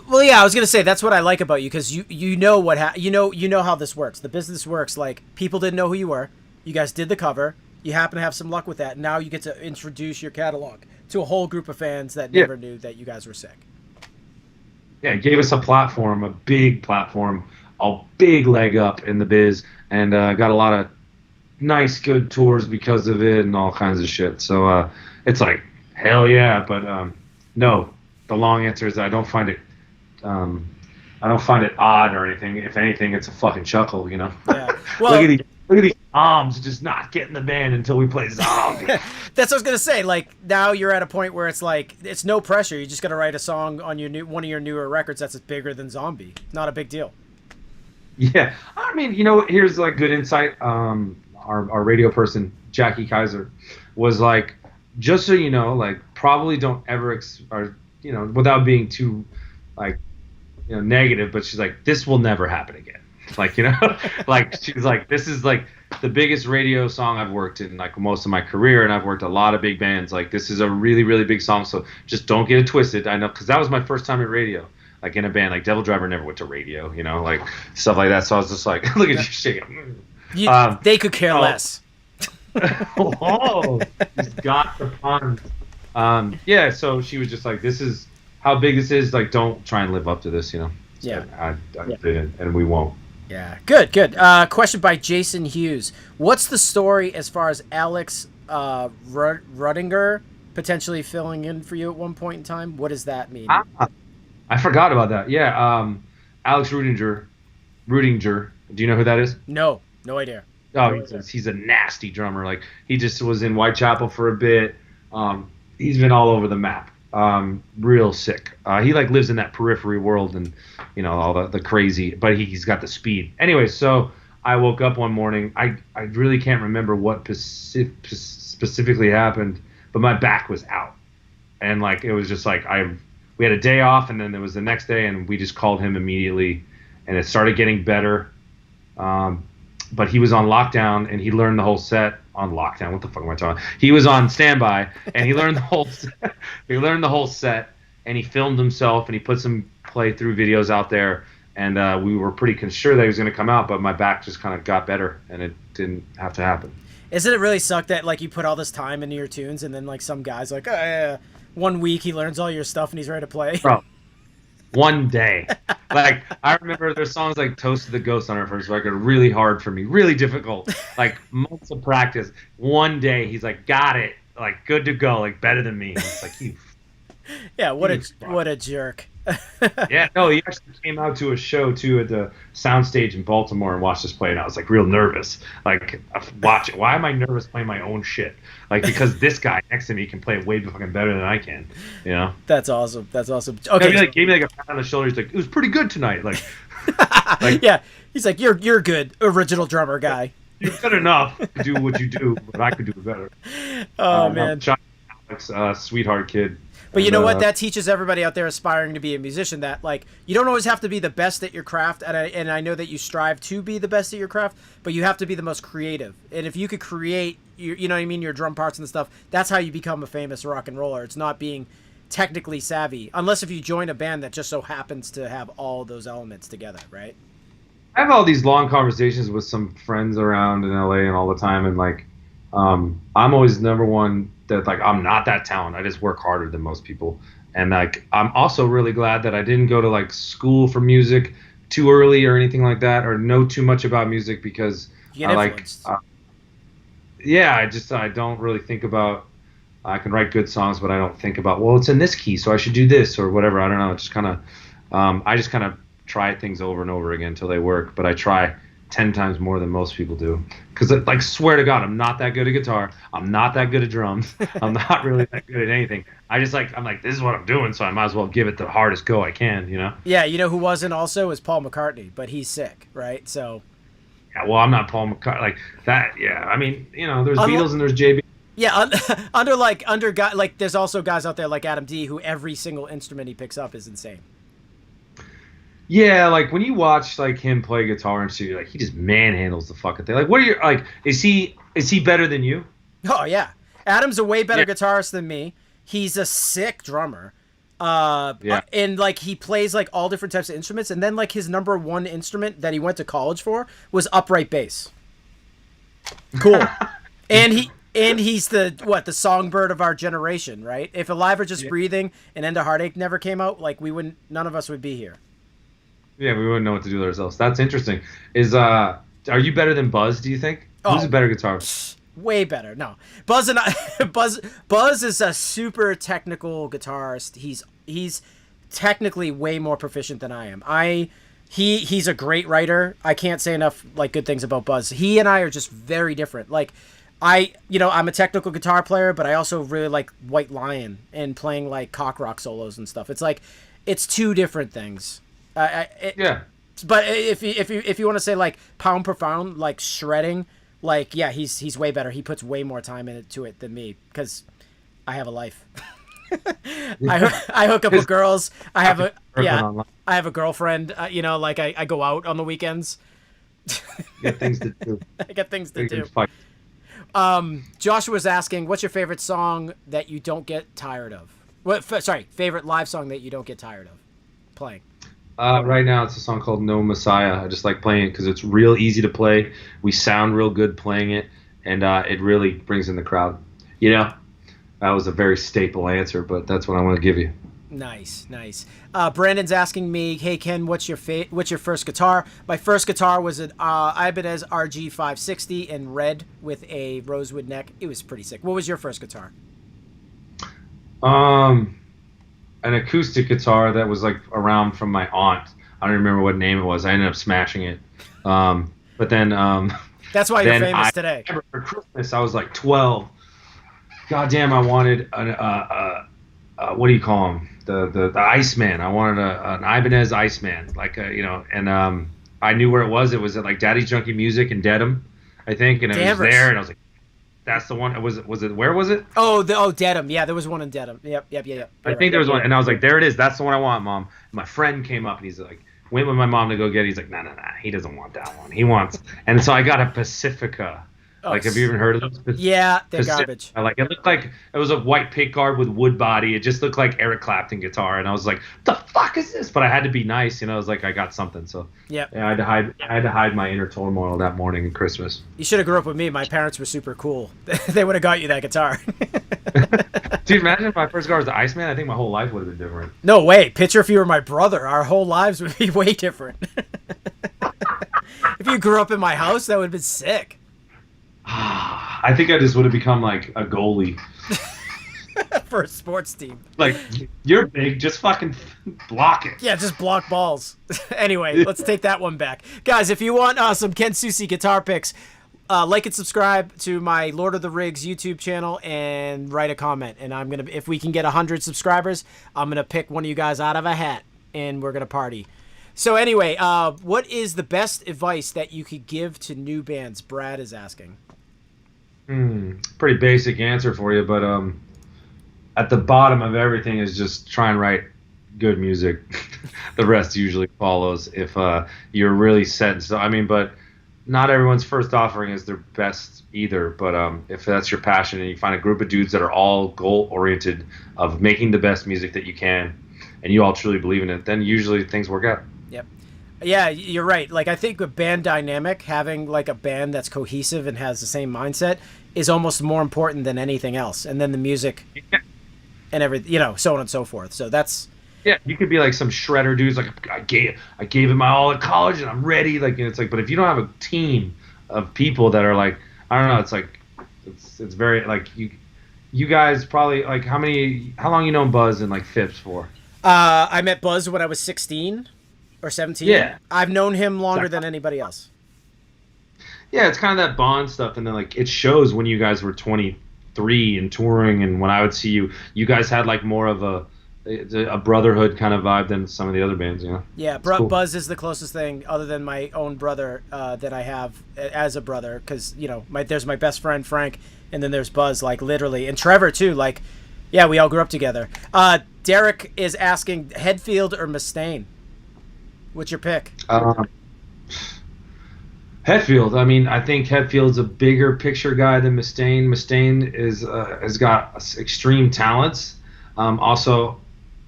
Well, yeah, I was gonna say that's what I like about you because you know what you know how this works. The business works. Like, people didn't know who you were. You guys did the cover. You happen to have some luck with that. And now you get to introduce your catalog to a whole group of fans that never knew that you guys were sick. Yeah, it gave us a platform, a big platform, a big leg up in the biz, and got a lot of nice, good tours because of it and all kinds of shit. So it's like, hell yeah. But no, the long answer is I don't find it odd or anything. If anything, it's a fucking chuckle, you know? Yeah. Well, look at these arms just not getting the band until we play Zombie. That's what I was gonna say. Like, now you're at a point where it's like it's no pressure. You just gotta write a song on your one of your newer records that's bigger than Zombie. Not a big deal. Yeah, I mean, you know, here's like good insight. Our radio person Jackie Kaiser was like, just so you know, like probably don't ever or you know, without being too like, you know, negative, but she's like, this will never happen again. Like, you know, like she's like, this is like the biggest radio song I've worked in like most of my career, and I've worked a lot of big bands. Like, this is a really, really big song, so just don't get it twisted. I know, because that was my first time at radio, like in a band. Like Devil Driver never went to radio, you know, like stuff like that. So I was just like, look at you shaking. They could care less. Oh, he's got the puns. Yeah, so she was just like, this is how big this is. Like, don't try and live up to this, you know. So yeah. I didn't, and we won't. Yeah, good. Question by Jason Hughes. What's the story as far as Alex Rudinger potentially filling in for you at one point in time? What does that mean? I forgot about that. Yeah, Alex Rudinger. Do you know who that is? No idea. Oh, he's a nasty drummer. Like, he just was in Whitechapel for a bit. He's been all over the map. Real sick. He like lives in that periphery world and, you know, all the crazy, but he's got the speed. Anyway, so I woke up one morning. I really can't remember what specifically happened, but my back was out. And like, it was just like, we had a day off, and then there was the next day, and we just called him immediately, and it started getting better. But he was on lockdown, and he learned the whole set on lockdown. What the fuck am I talking? He was on standby, and he learned the whole set. He learned the whole set, and he filmed himself, and he put some playthrough videos out there, and we were pretty sure that he was going to come out, but my back just kind of got better, and it didn't have to happen. Isn't it really suck that like you put all this time into your tunes, and then like some guy's like, 1 week he learns all your stuff and he's ready to play? Bro, one day. Like, I remember there's songs like Toast to the Ghost on our first record, really hard for me, really difficult, like months of practice. One day he's like, got it, like good to go, like better than me. And it's like, yeah, what a jerk. Yeah, no, he actually came out to a show too at the Soundstage in Baltimore and watched us play, and I was like real nervous. Like, watch it. Why am I nervous playing my own shit? Like, because this guy next to me can play it way fucking better than I can. You know? That's awesome. Okay, he like gave me like a pat on the shoulder. He's like, it was pretty good tonight. Like yeah, he's like, you're good, original drummer guy. You're good enough to do what you do, but I could do it better. Oh man, Alex, sweetheart kid. But you know what? That teaches everybody out there aspiring to be a musician that, like, you don't always have to be the best at your craft, and I know that you strive to be the best at your craft, but you have to be the most creative. And if you could create, you know what I mean, your drum parts and stuff, that's how you become a famous rock and roller. It's not being technically savvy, unless if you join a band that just so happens to have all those elements together, right? I have all these long conversations with some friends around in LA and all the time, and like, I'm always number one that like I'm not that talented. I just work harder than most people, and like I'm also really glad that I didn't go to like school for music too early or anything like that, or know too much about music, because I like I don't really think about, I can write good songs, but I don't think about, well, it's in this key, so I should do this or whatever. I don't know. It just kind of I just kind of try things over and over again until they work. But I try 10 times more than most people do. Because, like, swear to God, I'm not that good at guitar. I'm not that good at drums. I'm not really that good at anything. I'm like, this is what I'm doing, so I might as well give it the hardest go I can, you know? Yeah, you know who wasn't also is Paul McCartney, but he's sick, right? So. Yeah, well, I'm not Paul McCartney. Like, that, yeah. I mean, you know, there's Beatles and there's JB. Yeah, there's also guys out there like Adam D who every single instrument he picks up is insane. Yeah, like when you watch like him play guitar and shit, you're like he just manhandles the fucking thing. Like, what are you like? Is he better than you? Oh yeah, Adam's a way better guitarist than me. He's a sick drummer. And like he plays like all different types of instruments, and then like his number one instrument that he went to college for was upright bass. Cool. and he's the songbird of our generation, right? If Alive or Just Breathing and End of Heartache never came out, like none of us would be here. Yeah, we wouldn't know what to do with ourselves. That's interesting. Are you better than Buzz, do you think? Who's a better guitarist? Way better. No. Buzz is a super technical guitarist. He's technically way more proficient than I am. He's a great writer. I can't say enough like good things about Buzz. He and I are just very different. Like I'm a technical guitar player, but I also really like White Lion and playing like cock rock solos and stuff. It's like it's two different things. Yeah. But if you want to say like pound per pound, like shredding, like yeah, he's way better. He puts way more time into it than me because I have a life. I hook up with girls. I have a girlfriend. Like I go out on the weekends. You got things to do. I got things to do. Joshua's asking, what's your favorite song that you don't get tired of? Favorite live song that you don't get tired of playing? Right now, it's a song called No Messiah. I just like playing it because it's real easy to play. We sound real good playing it, and it really brings in the crowd. You know, that was a very staple answer, but that's what I want to give you. Nice. Brandon's asking me, hey Ken, what's your first guitar? My first guitar was an Ibanez RG 560 in red with a rosewood neck. It was pretty sick. What was your first guitar? An acoustic guitar that was like around from my aunt. I don't remember what name it was. I ended up smashing it. But then that's why you're famous today. For Christmas, I was like 12. Goddamn, I wanted what do you call him? The Iceman. I wanted an Ibanez Iceman, and I knew where it was. It was at like Daddy's Junkie Music in Dedham, I think, and it was there, and I was like, that's the one. Was it? Where was it? Dedham. Yeah, there was one in Dedham. Yep. I think there was one, and I was like, there it is. That's the one I want, Mom. And my friend came up, and he's like, went with my mom to go get it. He's like, nah. He doesn't want that one. He wants, and so I got a Pacifica. Have you even heard of those? Yeah, they're garbage. It looked like it was a white pickguard with wood body. It just looked like Eric Clapton guitar, and I was like, "The fuck is this?" But I had to be nice, I was like, I got something. So yeah, I had to hide my inner turmoil that morning in Christmas. You should have grew up with me. My parents were super cool. They would have got you that guitar. Dude, imagine if my first guitar was the Iceman. I think my whole life would have been different. No way. Picture if you were my brother. Our whole lives would be way different. If you grew up in my house, that would have been sick. I think I just would have become like a goalie for a sports team. Like, you're big, just fucking block it. Yeah, just block balls. Anyway, let's take that one back, guys. If you want some Ken Susi guitar picks, like and subscribe to my Lord of the Rigs YouTube channel and write a comment. And I'm gonna, if we can get 100 subscribers, I'm gonna pick one of you guys out of a hat, and we're gonna party. So anyway, what is the best advice that you could give to new bands? Brad is asking. Pretty basic answer for you, but at the bottom of everything is just try and write good music. The rest usually follows if you're really set. So but not everyone's first offering is their best either. But if that's your passion and you find a group of dudes that are all goal oriented of making the best music that you can, and you all truly believe in it, then usually things work out. Yep. Yeah, you're right. Like, I think a band dynamic, having like a band that's cohesive and has the same mindset, is almost more important than anything else. And then the music and everything, so on and so forth. So that's. Yeah, you could be like some shredder dudes. Like, I gave it my all at college and I'm ready. Like, it's like, but if you don't have a team of people that are like, I don't know, it's like, it's very like you guys probably like how long you known Buzz and like Phipps for? I met Buzz when I was 16 or 17. Yeah. I've known him longer than anybody else. Yeah, it's kind of that bond stuff, and then like it shows when you guys were 23 and touring, and when I would see you, you guys had like more of a brotherhood kind of vibe than some of the other bands, you know. Yeah, cool. Buzz is the closest thing other than my own brother that I have as a brother, because you know there's my best friend Frank, and then there's Buzz, like literally, and Trevor too. Like, yeah, we all grew up together. Derek is asking Hetfield or Mustaine. What's your pick? Hetfield. I mean, I think Hetfield's a bigger picture guy than Mustaine. Mustaine has got extreme talents. Also,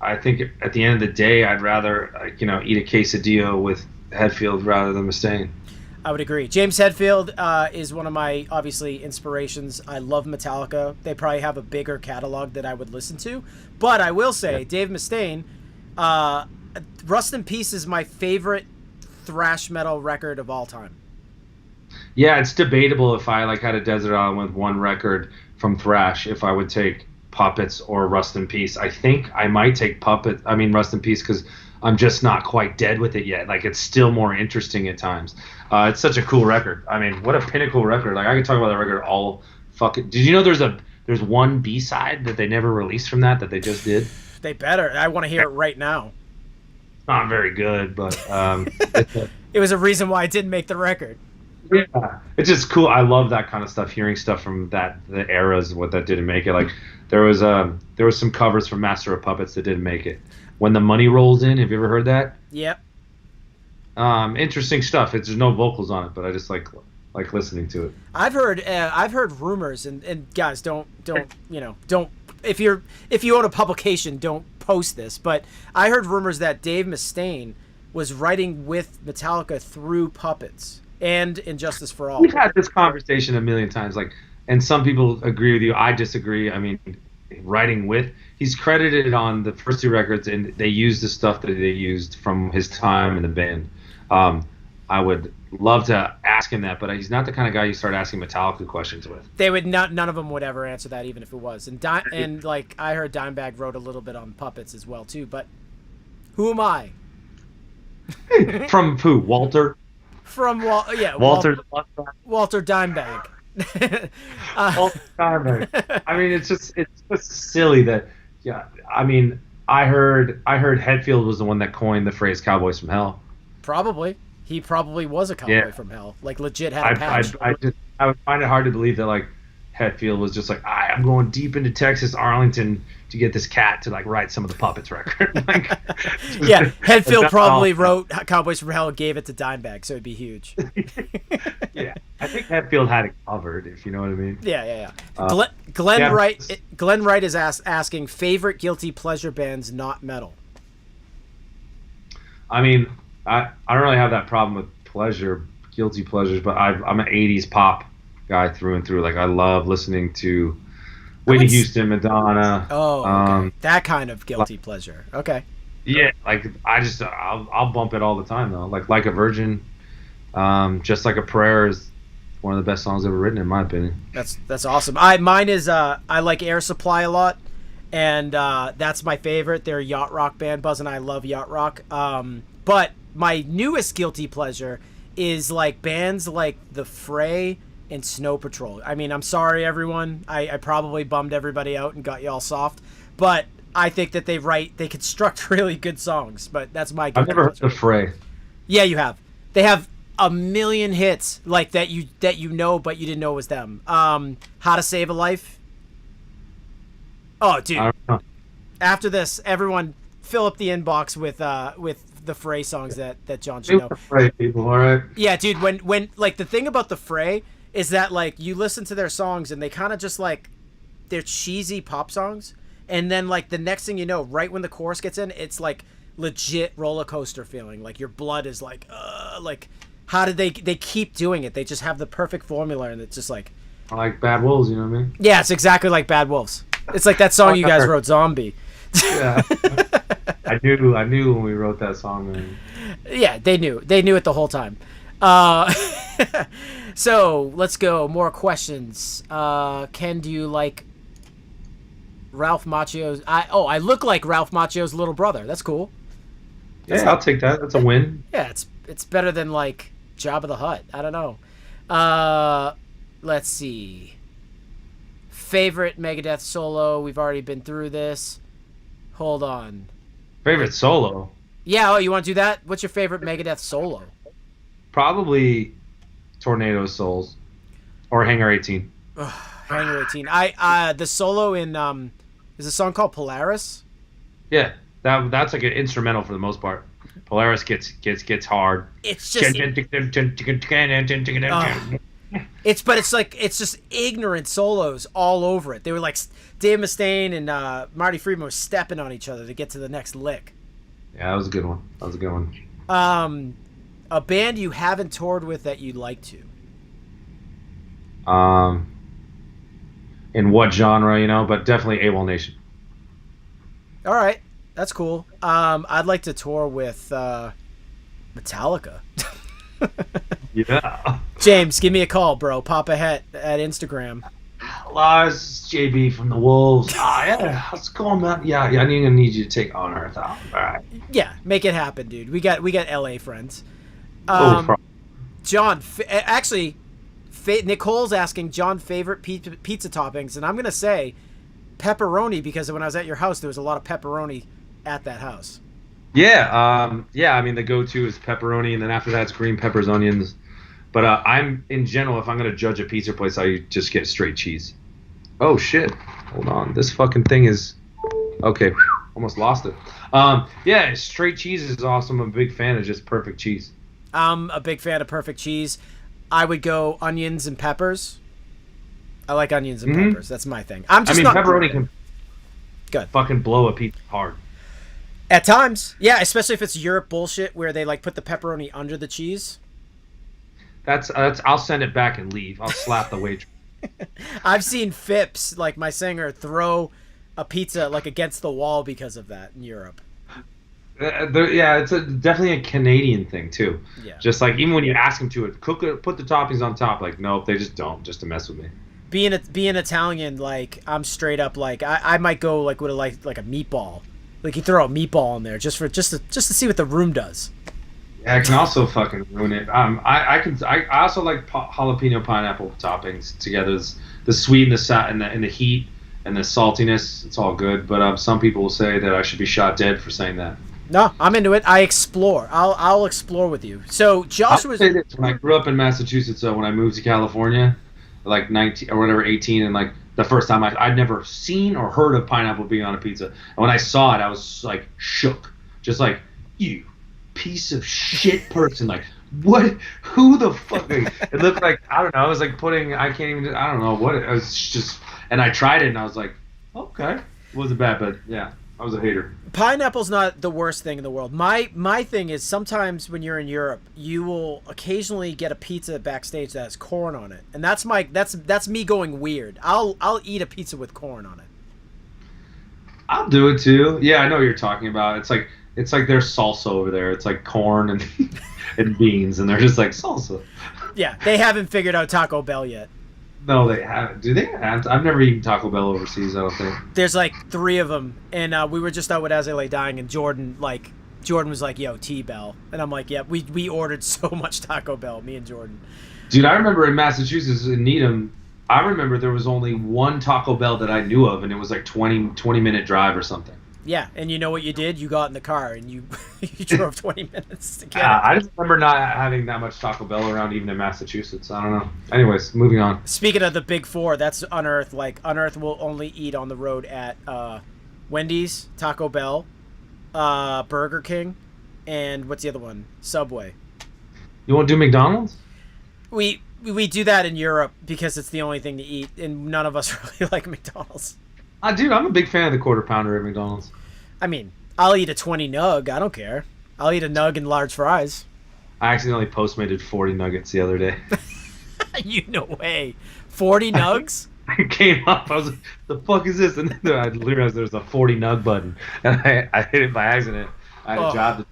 I think at the end of the day, I'd rather eat a quesadilla with Hetfield rather than Mustaine. I would agree. James Hetfield is one of my, obviously, inspirations. I love Metallica. They probably have a bigger catalog that I would listen to. But I will say, Dave Mustaine, Rust in Peace is my favorite thrash metal record of all time. Yeah, it's debatable if I had a desert island with one record from thrash, if I would take Puppets or Rust in Peace. I think I might take Rust in Peace, because I'm just not quite dead with it yet. Like, it's still more interesting at times. It's such a cool record. I mean, what a pinnacle record. Like, I could talk about that record all fucking... Did you know there's one B-side that they never released from that they just did? They better. I want to hear it right now. It's not very good, but... It was a reason why I didn't make the record. Yeah, it's just cool. I love that kind of stuff. Hearing stuff from the eras, what that didn't make it. Like there was some covers from Master of Puppets that didn't make it. When the Money Rolls In, have you ever heard that? Yep. Interesting stuff. There's no vocals on it, but I just like listening to it. I've heard rumors, and guys, don't if you own a publication, don't post this. But I heard rumors that Dave Mustaine was writing with Metallica through Puppets and Injustice for All. We've had this conversation a million times, and some people agree with you. I disagree. I mean, writing with, he's credited on the first two records, and they used the stuff that they used from his time in the band. I would love to ask him that, but he's not the kind of guy you start asking Metallica questions with. They would not. None of them would ever answer that, even if it was. And I heard Dimebag wrote a little bit on Puppets as well too. But who am I? From who? Walter. From Walter Dimebag. Walter Dimebag. I mean, it's just silly that. Yeah, I mean, I heard Hetfield was the one that coined the phrase "Cowboys from Hell." Probably. He probably was a cowboy from hell. Like, legit had a patch. I would find it hard to believe that Hetfield was just I'm going deep into Texas, Arlington, to get this cat to write some of the Puppets record. Yeah, Hetfield probably wrote Cowboys from Hell and gave it to Dimebag, so it'd be huge. Yeah, I think Hetfield had it covered, if you know what I mean. Yeah. Glenn Wright is asking favorite guilty pleasure bands not metal. I mean, I don't really have that problem with guilty pleasures, but I'm an 80s pop guy through and through. I love listening to Whitney Houston, Madonna. Oh, okay. That kind of guilty pleasure. Okay. Yeah, I'll bump it all the time though. Like a Virgin, Just Like a Prayer is one of the best songs ever written in my opinion. That's awesome. Mine is I like Air Supply a lot, and that's my favorite. They're a yacht rock band. Buzz and I love yacht rock. But my newest guilty pleasure is bands like The Fray and Snow Patrol. I mean, I'm sorry, everyone. I probably bummed everybody out and got you all soft, but I think that they construct really good songs. But that's my guilty I've never pleasure. heard The Fray. Yeah, you have. They have a million hits that you know, but you didn't know it was them. How to Save a Life. Oh, dude. I don't know. After this, everyone fill up the inbox with the Fray songs that John should know. The Fray people, all right. Yeah, dude. When the thing about the Fray is that you listen to their songs and they kind of just they're cheesy pop songs, and then the next thing you know, right when the chorus gets in, it's legit roller coaster feeling. Your blood is how did they keep doing it? They just have the perfect formula, and it's just like Bad Wolves, you know what I mean? Yeah, it's exactly like Bad Wolves. It's like that song you guys wrote, Zombie. Yeah. I knew when we wrote that song, man. Yeah, they knew it the whole time. So let's go. More questions. Ken, do you like Ralph Macchio's. I look like Ralph Macchio's little brother. That's cool. Yeah, I'll take that. That's a win. Yeah, it's better than like Jabba the Hutt. I don't know. Let's see. Favorite Megadeth solo. We've already been through this. Hold on. Favorite solo? Yeah, you want to do that? What's your favorite Megadeth solo? Probably Tornado Souls or Hangar 18. Hangar 18. The solo in is a song called Polaris. Yeah, that's like an instrumental for the most part. Polaris gets hard. It's just it's just ignorant solos all over it. They were like Dave Mustaine and Marty Friedman were stepping on each other to get to the next lick. Yeah, that was a good one. A band you haven't toured with that you'd like to. In what genre, but definitely AWOL Nation. All right, that's cool. I'd like to tour with Metallica. Yeah. James, give me a call, bro. Pop ahead at Instagram. Lars, JB from the Wolves. Yeah, how's it going, man? Yeah, I'm gonna need you to take On Earth out. All right. Yeah, make it happen, dude. We got LA friends. John, actually, Nicole's asking John favorite pizza toppings, and I'm gonna say pepperoni because when I was at your house, there was a lot of pepperoni at that house. Yeah, I mean the go-to is pepperoni, and then after that it's green peppers, onions. But I'm in general, if I'm gonna judge a pizza place, I just get straight cheese. Oh shit! Hold on, this fucking thing is okay. Almost lost it. Yeah, straight cheese is awesome. I'm a big fan of just perfect cheese. I'm a big fan of perfect cheese. I would go onions and peppers. I like onions and peppers. That's my thing. Pepperoni can good. Fucking blow a pizza hard. At times, yeah, especially if it's Europe bullshit where they like put the pepperoni under the cheese. That's I'll send it back and leave. I'll slap the waitress. I've seen Phipps, like my singer, throw a pizza like against the wall because of that in Europe. Yeah, it's definitely a Canadian thing too. Yeah. Just like even when you ask them to put the toppings on top, like nope, they just don't, just to mess with me. Being Italian, like I'm straight up like I might go like with like a meatball, like you throw a meatball in there just to see what the room does. Yeah, it can also fucking ruin it. I also like jalapeno pineapple toppings together. The sweet and the heat and the saltiness, it's all good. But some people will say that I should be shot dead for saying that. No, I'm into it. I explore. I'll explore with you. So Josh was. Say this. When I grew up in Massachusetts, when I moved to California, like 19 or whatever, 18, and like the first time I'd never seen or heard of pineapple being on a pizza. And when I saw it, I was like shook, just like you piece of shit person. Like what? Who the fuck? It looked like I don't know. I was like I don't know what it was. Just and I tried it and I was like, okay, it wasn't bad, but yeah. I was a hater. Pineapple's not the worst thing in the world. My thing is sometimes when you're in Europe, you will occasionally get a pizza backstage that has corn on it, and that's me going weird. I'll eat a pizza with corn on it. I'll do it too. Yeah, I know what you're talking about. It's like there's salsa over there. It's like corn and and beans, and they're just like salsa. Yeah, they haven't figured out Taco Bell yet. No, they haven't. Do they? I've never eaten Taco Bell overseas, I don't think. There's like 3 of them, and we were just out with As I Lay Dying, and Jordan was like, yo, T-Bell. And I'm like, yeah, we ordered so much Taco Bell, me and Jordan. Dude, I remember in Massachusetts, in Needham, I remember there was only one Taco Bell that I knew of, and it was like 20-minute drive or something. Yeah, and you know what you did? You got in the car, and you drove 20 minutes to get it. I just remember not having that much Taco Bell around, even in Massachusetts. I don't know. Anyways, moving on. Speaking of the big 4, that's Unearth. Like, Unearth will only eat on the road at Wendy's, Taco Bell, Burger King, and what's the other one? Subway. You won't do McDonald's? We do that in Europe because it's the only thing to eat, and none of us really like McDonald's. Dude, I'm a big fan of the Quarter Pounder at McDonald's. I mean, I'll eat a 20 nug. I don't care. I'll eat a nug and large fries. I accidentally Postmated 40 nuggets the other day. No way. 40 nugs? I came up. I was like, the fuck is this? And then I realized there's a 40 nug button. And I hit it by accident. I had a job to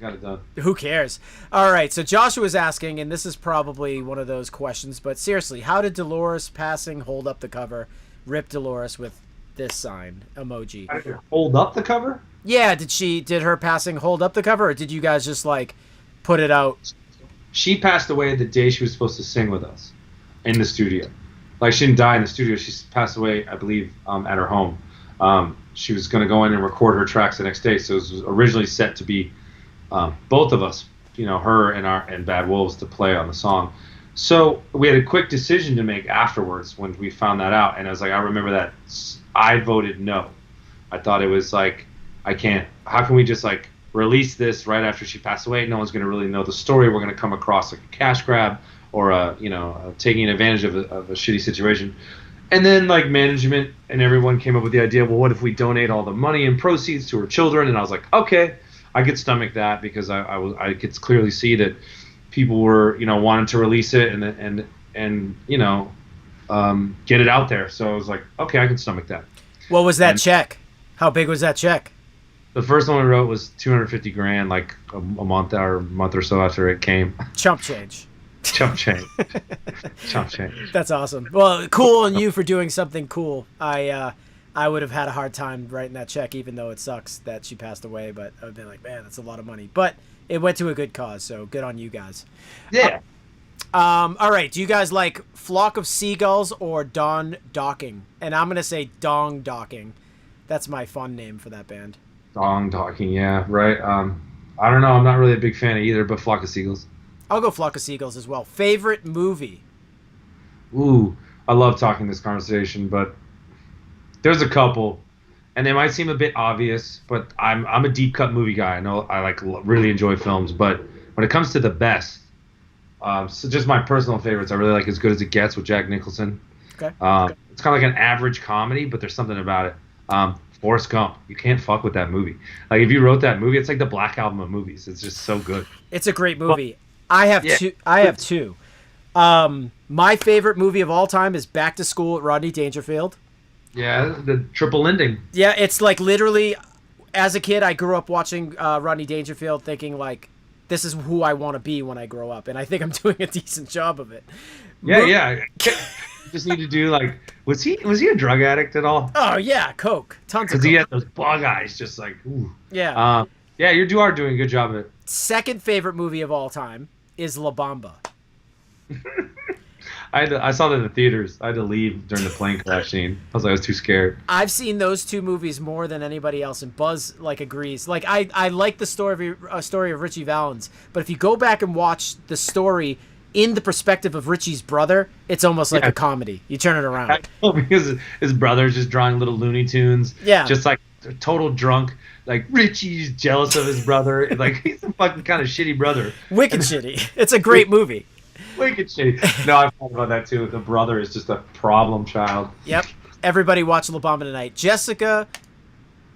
got it done. Who cares? All right, so Joshua was asking, and this is probably one of those questions, but seriously, how did Dolores passing hold up the cover? Rip Dolores with this sign emoji. Hold up the cover? Yeah, did her passing hold up the cover, or did you guys just like put it out? She passed away the day she was supposed to sing with us in the studio. Like, she didn't die in the studio. She passed away, I believe, at her home. She was going to go in and record her tracks the next day, so it was originally set to be both of us, her and Bad Wolves, to play on the song. So we had a quick decision to make afterwards when we found that out, and I was like, I remember that I voted no. I thought it was like, how can we just like release this right after she passed away? No one's going to really know the story. We're going to come across like a cash grab or taking advantage of a shitty situation. And then like management and everyone came up with the idea, well, what if we donate all the money and proceeds to her children? And I was like, okay, I could stomach that, because I could clearly see that people were wanting to release it and get it out there. So I was like, okay, I can stomach that. What was that check? How big was that check? The first one we wrote was $250,000, like a month or so after it came. Chump change. Chump change. Chump change. That's awesome. Well, cool on you for doing something cool. I would have had a hard time writing that check, even though it sucks that she passed away. But I would be like, man, that's a lot of money. But it went to a good cause, so good on you guys. Yeah. All right. Do you guys like Flock of Seagulls or Dawn Docking? And I'm gonna say Dong Docking. That's my fun name for that band. Dong Docking, yeah, right. I don't know. I'm not really a big fan of either, but Flock of Seagulls. I'll go Flock of Seagulls as well. Favorite movie? Ooh, I love talking this conversation, but there's a couple, and they might seem a bit obvious, but I'm a deep cut movie guy. I know I really enjoy films, but when it comes to the best, so just my personal favorites, I really like As Good as It Gets with Jack Nicholson. Okay. It's kind of like an average comedy, but there's something about it. Forrest Gump, you can't fuck with that movie. Like, if you wrote that movie, it's like the Black Album of movies. It's just so good. It's a great movie. I have two. My favorite movie of all time is Back to School with Rodney Dangerfield. Yeah, the triple ending. Yeah, it's like literally, as a kid, I grew up watching Rodney Dangerfield, thinking like, this is who I want to be when I grow up, and I think I'm doing a decent job of it. Yeah. Just need to do like, was he a drug addict at all? Oh yeah, coke, tons of coke. Because he had those bug eyes, just like, ooh. Yeah. You are doing a good job of it. Second favorite movie of all time is La Bamba. I saw that in the theaters. I had to leave during the plane crash scene. I was too scared. I've seen those two movies more than anybody else, and Buzz agrees. Like I like the story of Richie Valens, but if you go back and watch the story in the perspective of Richie's brother, it's almost like a comedy. You turn it around. Because his brother's just drawing little Looney Tunes. Yeah. Just like total drunk. Like, Richie's jealous of his brother. Like, he's a fucking kind of shitty brother. Wicked shitty. It's a great movie. Wicked shitty. No, I've thought about that too. The brother is just a problem child. Yep. Everybody watch La Bamba tonight. Jessica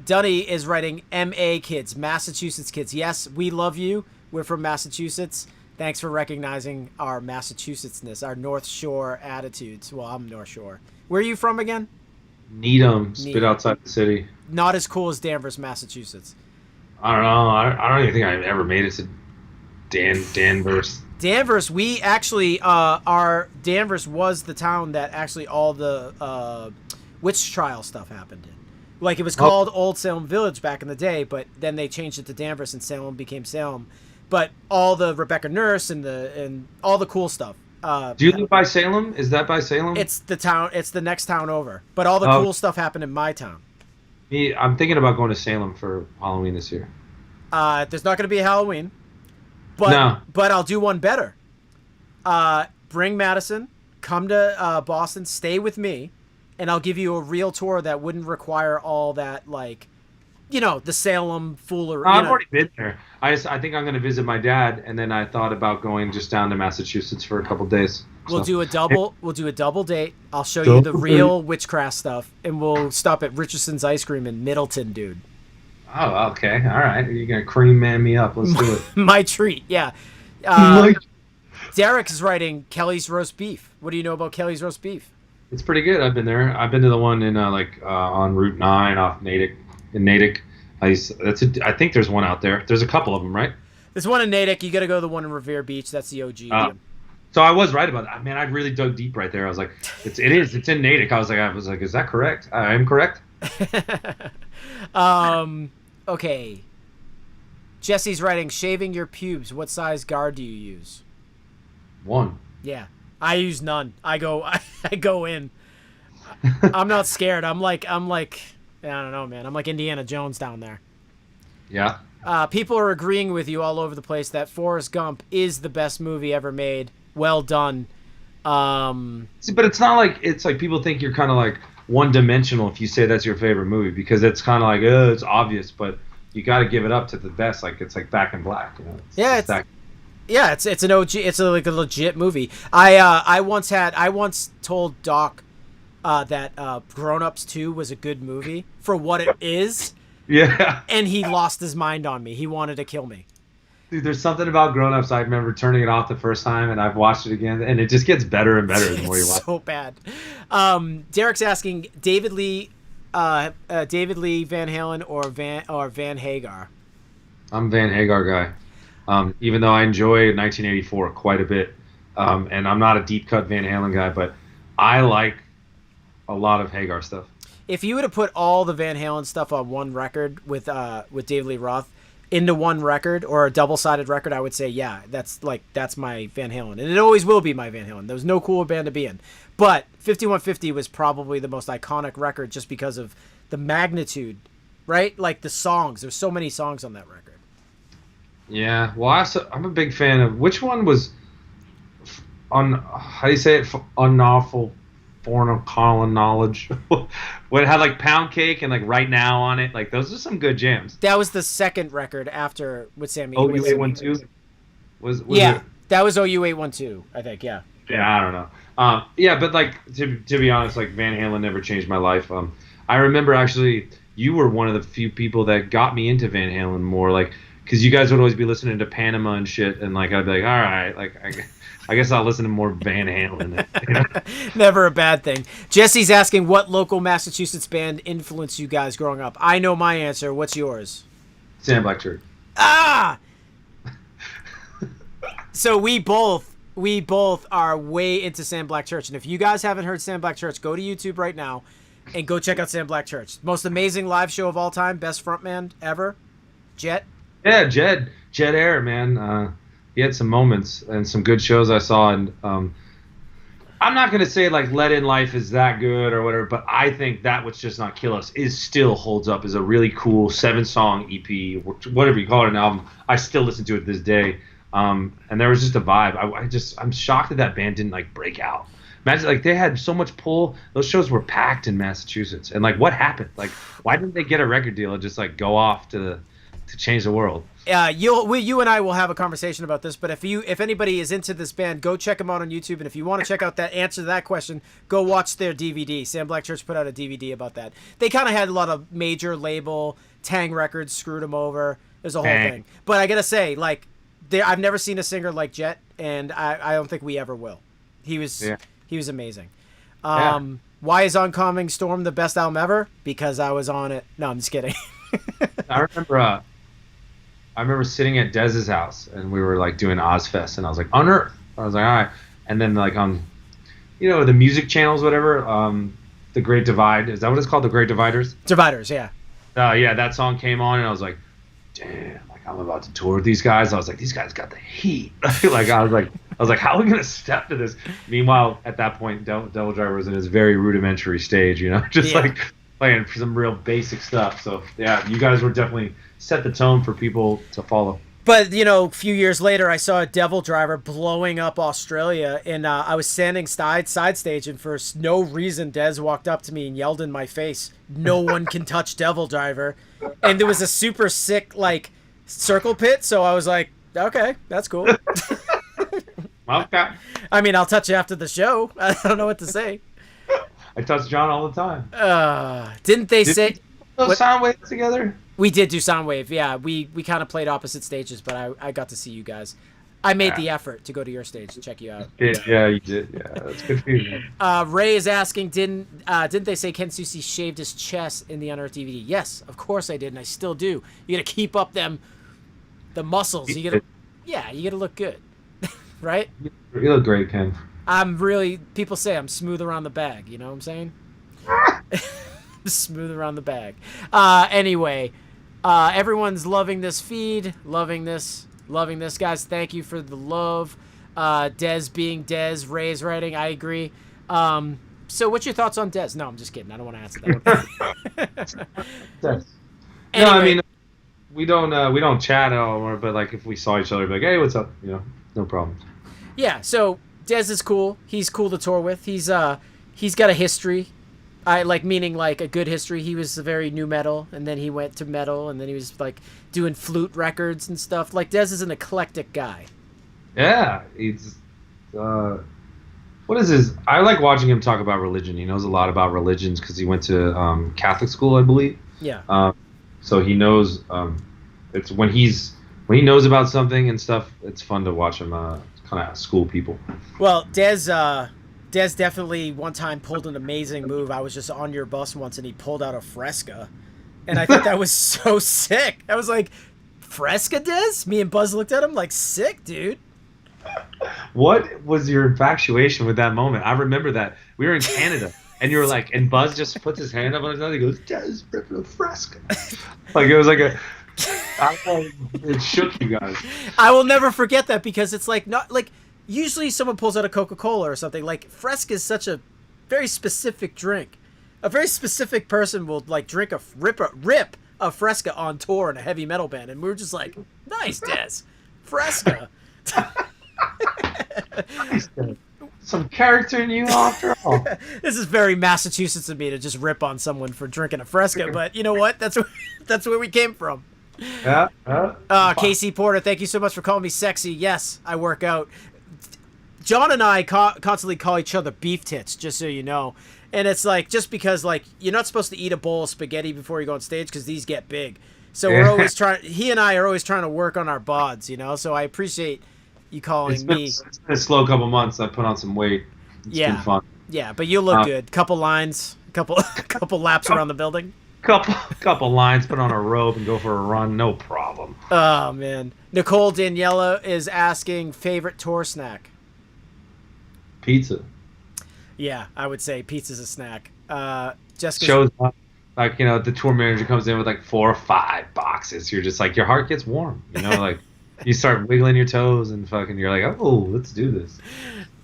Dunny is writing MA kids, Massachusetts kids. Yes, we love you. We're from Massachusetts. Thanks for recognizing our Massachusettsness, our North Shore attitudes. Well, I'm North Shore. Where are you from again? Needham, spit outside the city. Not as cool as Danvers, Massachusetts. I don't know. I don't even think I ever made it to Danvers. Danvers, we actually, our Danvers was the town that actually all the witch trial stuff happened in. Like, it was called Old Salem Village back in the day, but then they changed it to Danvers and Salem became Salem. But all the Rebecca Nurse and all the cool stuff. Do you live by Salem? Is that by Salem? It's the town. It's the next town over. But all the cool stuff happened in my town. I'm thinking about going to Salem for Halloween this year. There's not going to be a Halloween. But I'll do one better. Bring Madison. Come to Boston. Stay with me. And I'll give you a real tour that wouldn't require all that, like, the Salem foolery. I've already been there. I think I'm going to visit my dad, and then I thought about going just down to Massachusetts for a couple days. We'll do a double date. I'll show you the real witchcraft stuff, and we'll stop at Richardson's Ice Cream in Middleton, dude. Oh, okay. All right. You're going to cream man me up. Let's do it. My treat, yeah. Derek is writing Kelly's Roast Beef. What do you know about Kelly's Roast Beef? It's pretty good. I've been there. I've been to the one in on Route 9 off Natick. In Natick. I think there's one out there. There's a couple of them, right? There's one in Natick. You got to go to the one in Revere Beach. That's the OG. So I was right about that. Man, I really dug deep right there. I was like, it's in Natick. I was like, is that correct? I am correct. Okay. Jesse's writing, shaving your pubes. What size guard do you use? 1. Yeah. I use none. I go in. I'm not scared. I'm like I don't know, man. I'm like Indiana Jones down there. Yeah. People are agreeing with you all over the place that Forrest Gump is the best movie ever made. Well done. See, but it's not like people think you're kind of like one-dimensional if you say that's your favorite movie, because it's kind of like, it's obvious, but you got to give it up to the best. Like, it's like Back in Black, you know? It's an OG. It's like a legit movie. I once told Doc that Grown Ups 2 was a good movie for what it is. Yeah. And he lost his mind on me. He wanted to kill me. Dude, there's something about Grown Ups. I remember turning it off the first time, and I've watched it again, and it just gets better and better the more you watch. So bad. Derek's asking David Lee Van Halen or Van Hagar. I'm Van Hagar guy. Even though I enjoy 1984 quite a bit, and I'm not a deep cut Van Halen guy, but I like a lot of Hagar stuff. If you were to put all the Van Halen stuff on one record with David Lee Roth into one record, or a double-sided record, I would say, yeah, that's my Van Halen. And it always will be my Van Halen. There was no cooler band to be in. But 5150 was probably the most iconic record just because of the magnitude, right? Like the songs. There's so many songs on that record. Yeah, well, I'm a big fan of, which one was how do you say it? Unlawful foreign colon knowledge. When it had like Pound Cake and like Right Now on it. Like, those are some good jams. That was the second record after with Sammy. OU812? Was yeah, it? that was OU812, I think, yeah. Yeah, I don't know. Yeah, but like, to be honest, like, Van Halen never changed my life. I remember actually you were one of the few people that got me into Van Halen more, like, because you guys would always be listening to Panama and shit, and like I'd be like, all right, like I guess I'll listen to more Van Halen. You know? Never a bad thing. Jesse's asking what local Massachusetts band influenced you guys growing up. I know my answer. What's yours? Sam Black Church. Ah! So we both are way into Sam Black Church, and if you guys haven't heard Sam Black Church, go to YouTube right now and go check out Sam Black Church. Most amazing live show of all time. Best frontman ever. Jet. Yeah, Jed Air, man. He had some moments and some good shows I saw, and I'm not gonna say like Let In Life is that good or whatever, but I think That Which Does Not Kill Us still holds up as a really cool 7-song EP, whatever you call it, an album. I still listen to it this day, and there was just a vibe. I'm shocked that band didn't like break out. Imagine, like, they had so much pull. Those shows were packed in Massachusetts, and like, what happened? Like, why didn't they get a record deal and just like go off to change the world? You and I will have a conversation about this, but if anybody is into this band, go check them out on YouTube, and if you want to check out that answer to that question, go watch their DVD. Sam Black Church put out a DVD about that. They kind of had a lot of major label, Tang Records screwed them over. There's a whole thing. But I gotta say, like, I've never seen a singer like Jet, and I don't think we ever will. He was amazing. Why is Oncoming Storm the best album ever? Because I was on it. No, I'm just kidding. I remember sitting at Dez's house, and we were like doing Ozfest, and I was like, Unearth. I was like, all right. And then like on, the music channels, whatever, The Great Divide. Is that what it's called? The Great Dividers? Dividers, yeah. Yeah, that song came on, and I was like, damn, like, I'm about to tour with these guys. I was like, these guys got the heat. Like, I was like, how are we gonna step to this? Meanwhile, at that point, Devil Driver was in his very rudimentary stage, just like playing some real basic stuff. So yeah, you guys were definitely set the tone for people to follow. But, a few years later, I saw a Devil Driver blowing up Australia, and I was standing side stage, and for no reason, Dez walked up to me and yelled in my face, "No one can touch Devil Driver." And there was a super sick, like, circle pit, so I was like, okay, that's cool. Okay. I mean, I'll touch you after the show. I don't know what to say. I touch John all the time. Didn't they say... Soundwave together? We did do Soundwave, yeah. We kind of played opposite stages, but I got to see you guys. I made the effort to go to your stage to check you out. Yeah, you did. Yeah, that's good for you. Ray is asking, didn't they say Ken Susi shaved his chest in the Unearthed DVD? Yes, of course I did, and I still do. You got to keep up the muscles. You got to look good, right? You look great, Ken. People say I'm smooth around the bag. You know what I'm saying? Smooth around the bag. Anyway, everyone's loving this feed, loving this, guys. Thank you for the love. Dez being Dez, Ray's writing. I agree. So what's your thoughts on Dez? No, I'm just kidding. I don't want to answer that one. No, I mean, we don't chat anymore, but like if we saw each other, we'd be like, hey, what's up? You know, no problem. Yeah. So Dez is cool. He's cool to tour with. He's got a history. Meaning like a good history. He was very new metal, and then he went to metal, and then he was like doing flute records and stuff. Like Dez is an eclectic guy. Yeah, he's what is his? I like watching him talk about religion. He knows a lot about religions because he went to Catholic school, I believe. Yeah. So he knows. It's when he knows about something and stuff. It's fun to watch him kind of school people. Well, Dez definitely one time pulled an amazing move. I was just on your bus once, and he pulled out a Fresca, and I thought that was so sick. I was like, Fresca, Dez? Me and Buzz looked at him like, sick, dude. What was your infatuation with that moment? I remember that. We were in Canada, and you were like, and Buzz just puts his hand up on his nose. He goes, Dez ripping a Fresca. Like, it was like it shook you guys. I will never forget that because it's like, not like, usually someone pulls out a Coca-Cola or something. Like, Fresca is such a very specific drink. A very specific person will, like, rip a Fresca on tour in a heavy metal band. And we were just like, nice, Dez. Fresca. Some character in you after all. This is very Massachusetts of me to just rip on someone for drinking a Fresca, but you know what? That's where we came from. Yeah. Casey Porter, thank you so much for calling me sexy. Yes, I work out. John and I constantly call each other beef tits, just so you know. And it's like, just because, like, you're not supposed to eat a bowl of spaghetti before you go on stage because these get big. So we're always he and I are always trying to work on our bods, you know? So I appreciate you calling me. It's been a slow couple months. I put on some weight. It's been fun. Yeah, but you look good. Couple lines, couple laps around the building. Couple lines, put on a robe and go for a run, no problem. Oh, man. Nicole Daniela is asking favorite tour snack. Pizza. Yeah, I would say pizza's a snack. Jessica shows up, like, you know, the tour manager comes in with like 4 or 5 boxes. You're just like, your heart gets warm, you know, like you start wiggling your toes and fucking, you're like, oh, let's do this.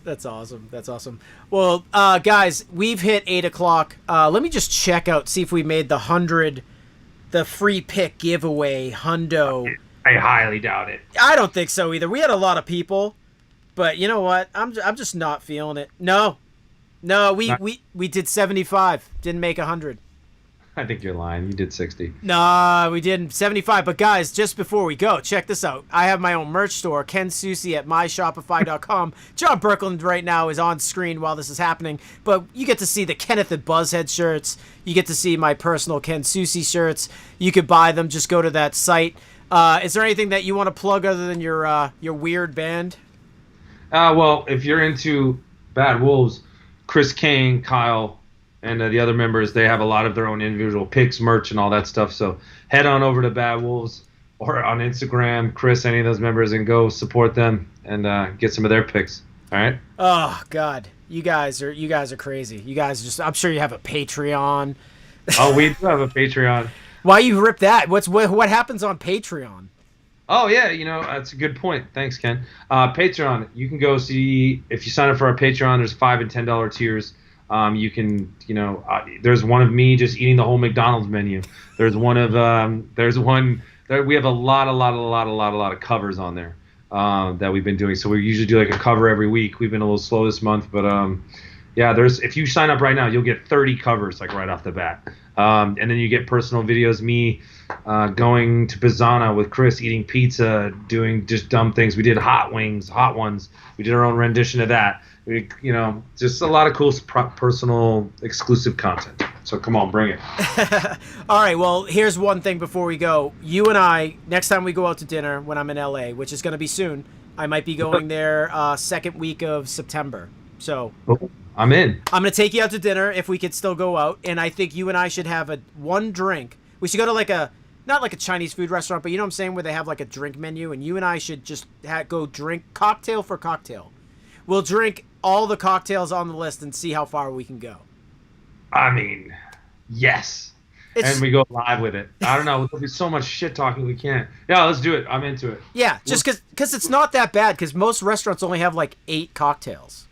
That's awesome. Well, guys, we've hit 8:00. Let me just check out, see if we made the 100, the free pick giveaway hundo. I highly doubt it. I don't think so either. We had a lot of people, but you know what? I'm just not feeling it. No, we did 75. Didn't make 100. I think you're lying. You did 60. No, we didn't. 75. But guys, just before we go, check this out. I have my own merch store, Ken Susi at myshopify.com. John Boecklin right now is on screen while this is happening, but you get to see the Kenneth and Buzzhead shirts. You get to see my personal Ken Susi shirts. You could buy them. Just go to that site. Is there anything that you want to plug other than your weird band? Well, if you're into Bad Wolves, Chris Kane, Kyle, and the other members, they have a lot of their own individual picks, merch, and all that stuff. So head on over to Bad Wolves or on Instagram, Chris, any of those members, and go support them and get some of their picks. All right? Oh God, you guys are crazy. You guys I'm sure you have a Patreon. Oh, we do have a Patreon. Why you rip that? What happens on Patreon? Oh yeah, you know, that's a good point. Thanks, Ken. Patreon, you can go see, if you sign up for our Patreon, there's $5 and $10 tiers. You can, you know, there's one of me just eating the whole McDonald's menu. There's one of, we have a lot of covers on there that we've been doing. So we usually do like a cover every week. We've been a little slow this month, but yeah, if you sign up right now, you'll get 30 covers like right off the bat. And then you get personal videos, me going to Pizzana with Chris, eating pizza, doing just dumb things. We did hot ones. We did our own rendition of that. We, you know, just a lot of cool personal exclusive content. So come on, bring it. All right, well, here's one thing before we go. You and I, next time we go out to dinner when I'm in LA, which is going to be soon, I might be going there second week of September. So I'm in. I'm going to take you out to dinner if we could still go out, and I think you and I should have one drink. We should go to like not like a Chinese food restaurant, but you know what I'm saying, where they have like a drink menu, and you and I should just go drink cocktail for cocktail. We'll drink all the cocktails on the list and see how far we can go. I mean, Yes. It's, And we go live with it. I don't know. There'll be so much shit talking we can't. Yeah, let's do it. I'm into it. yeah, just because it's not that bad, because most restaurants only have like 8 cocktails.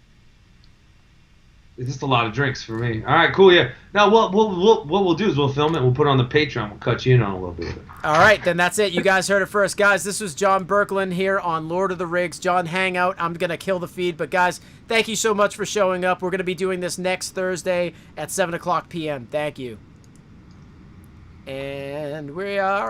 It's just a lot of drinks for me. All right, cool. Yeah. Now, what we'll do is we'll film it. We'll put it on the Patreon. We'll cut you in on a little bit of it. All right, then that's it. You guys heard it first. Guys, this was John Boecklin here on Lord of the Rigs. John, hang out. I'm going to kill the feed. But, guys, thank you so much for showing up. We're going to be doing this next Thursday at 7 o'clock p.m. Thank you. And we are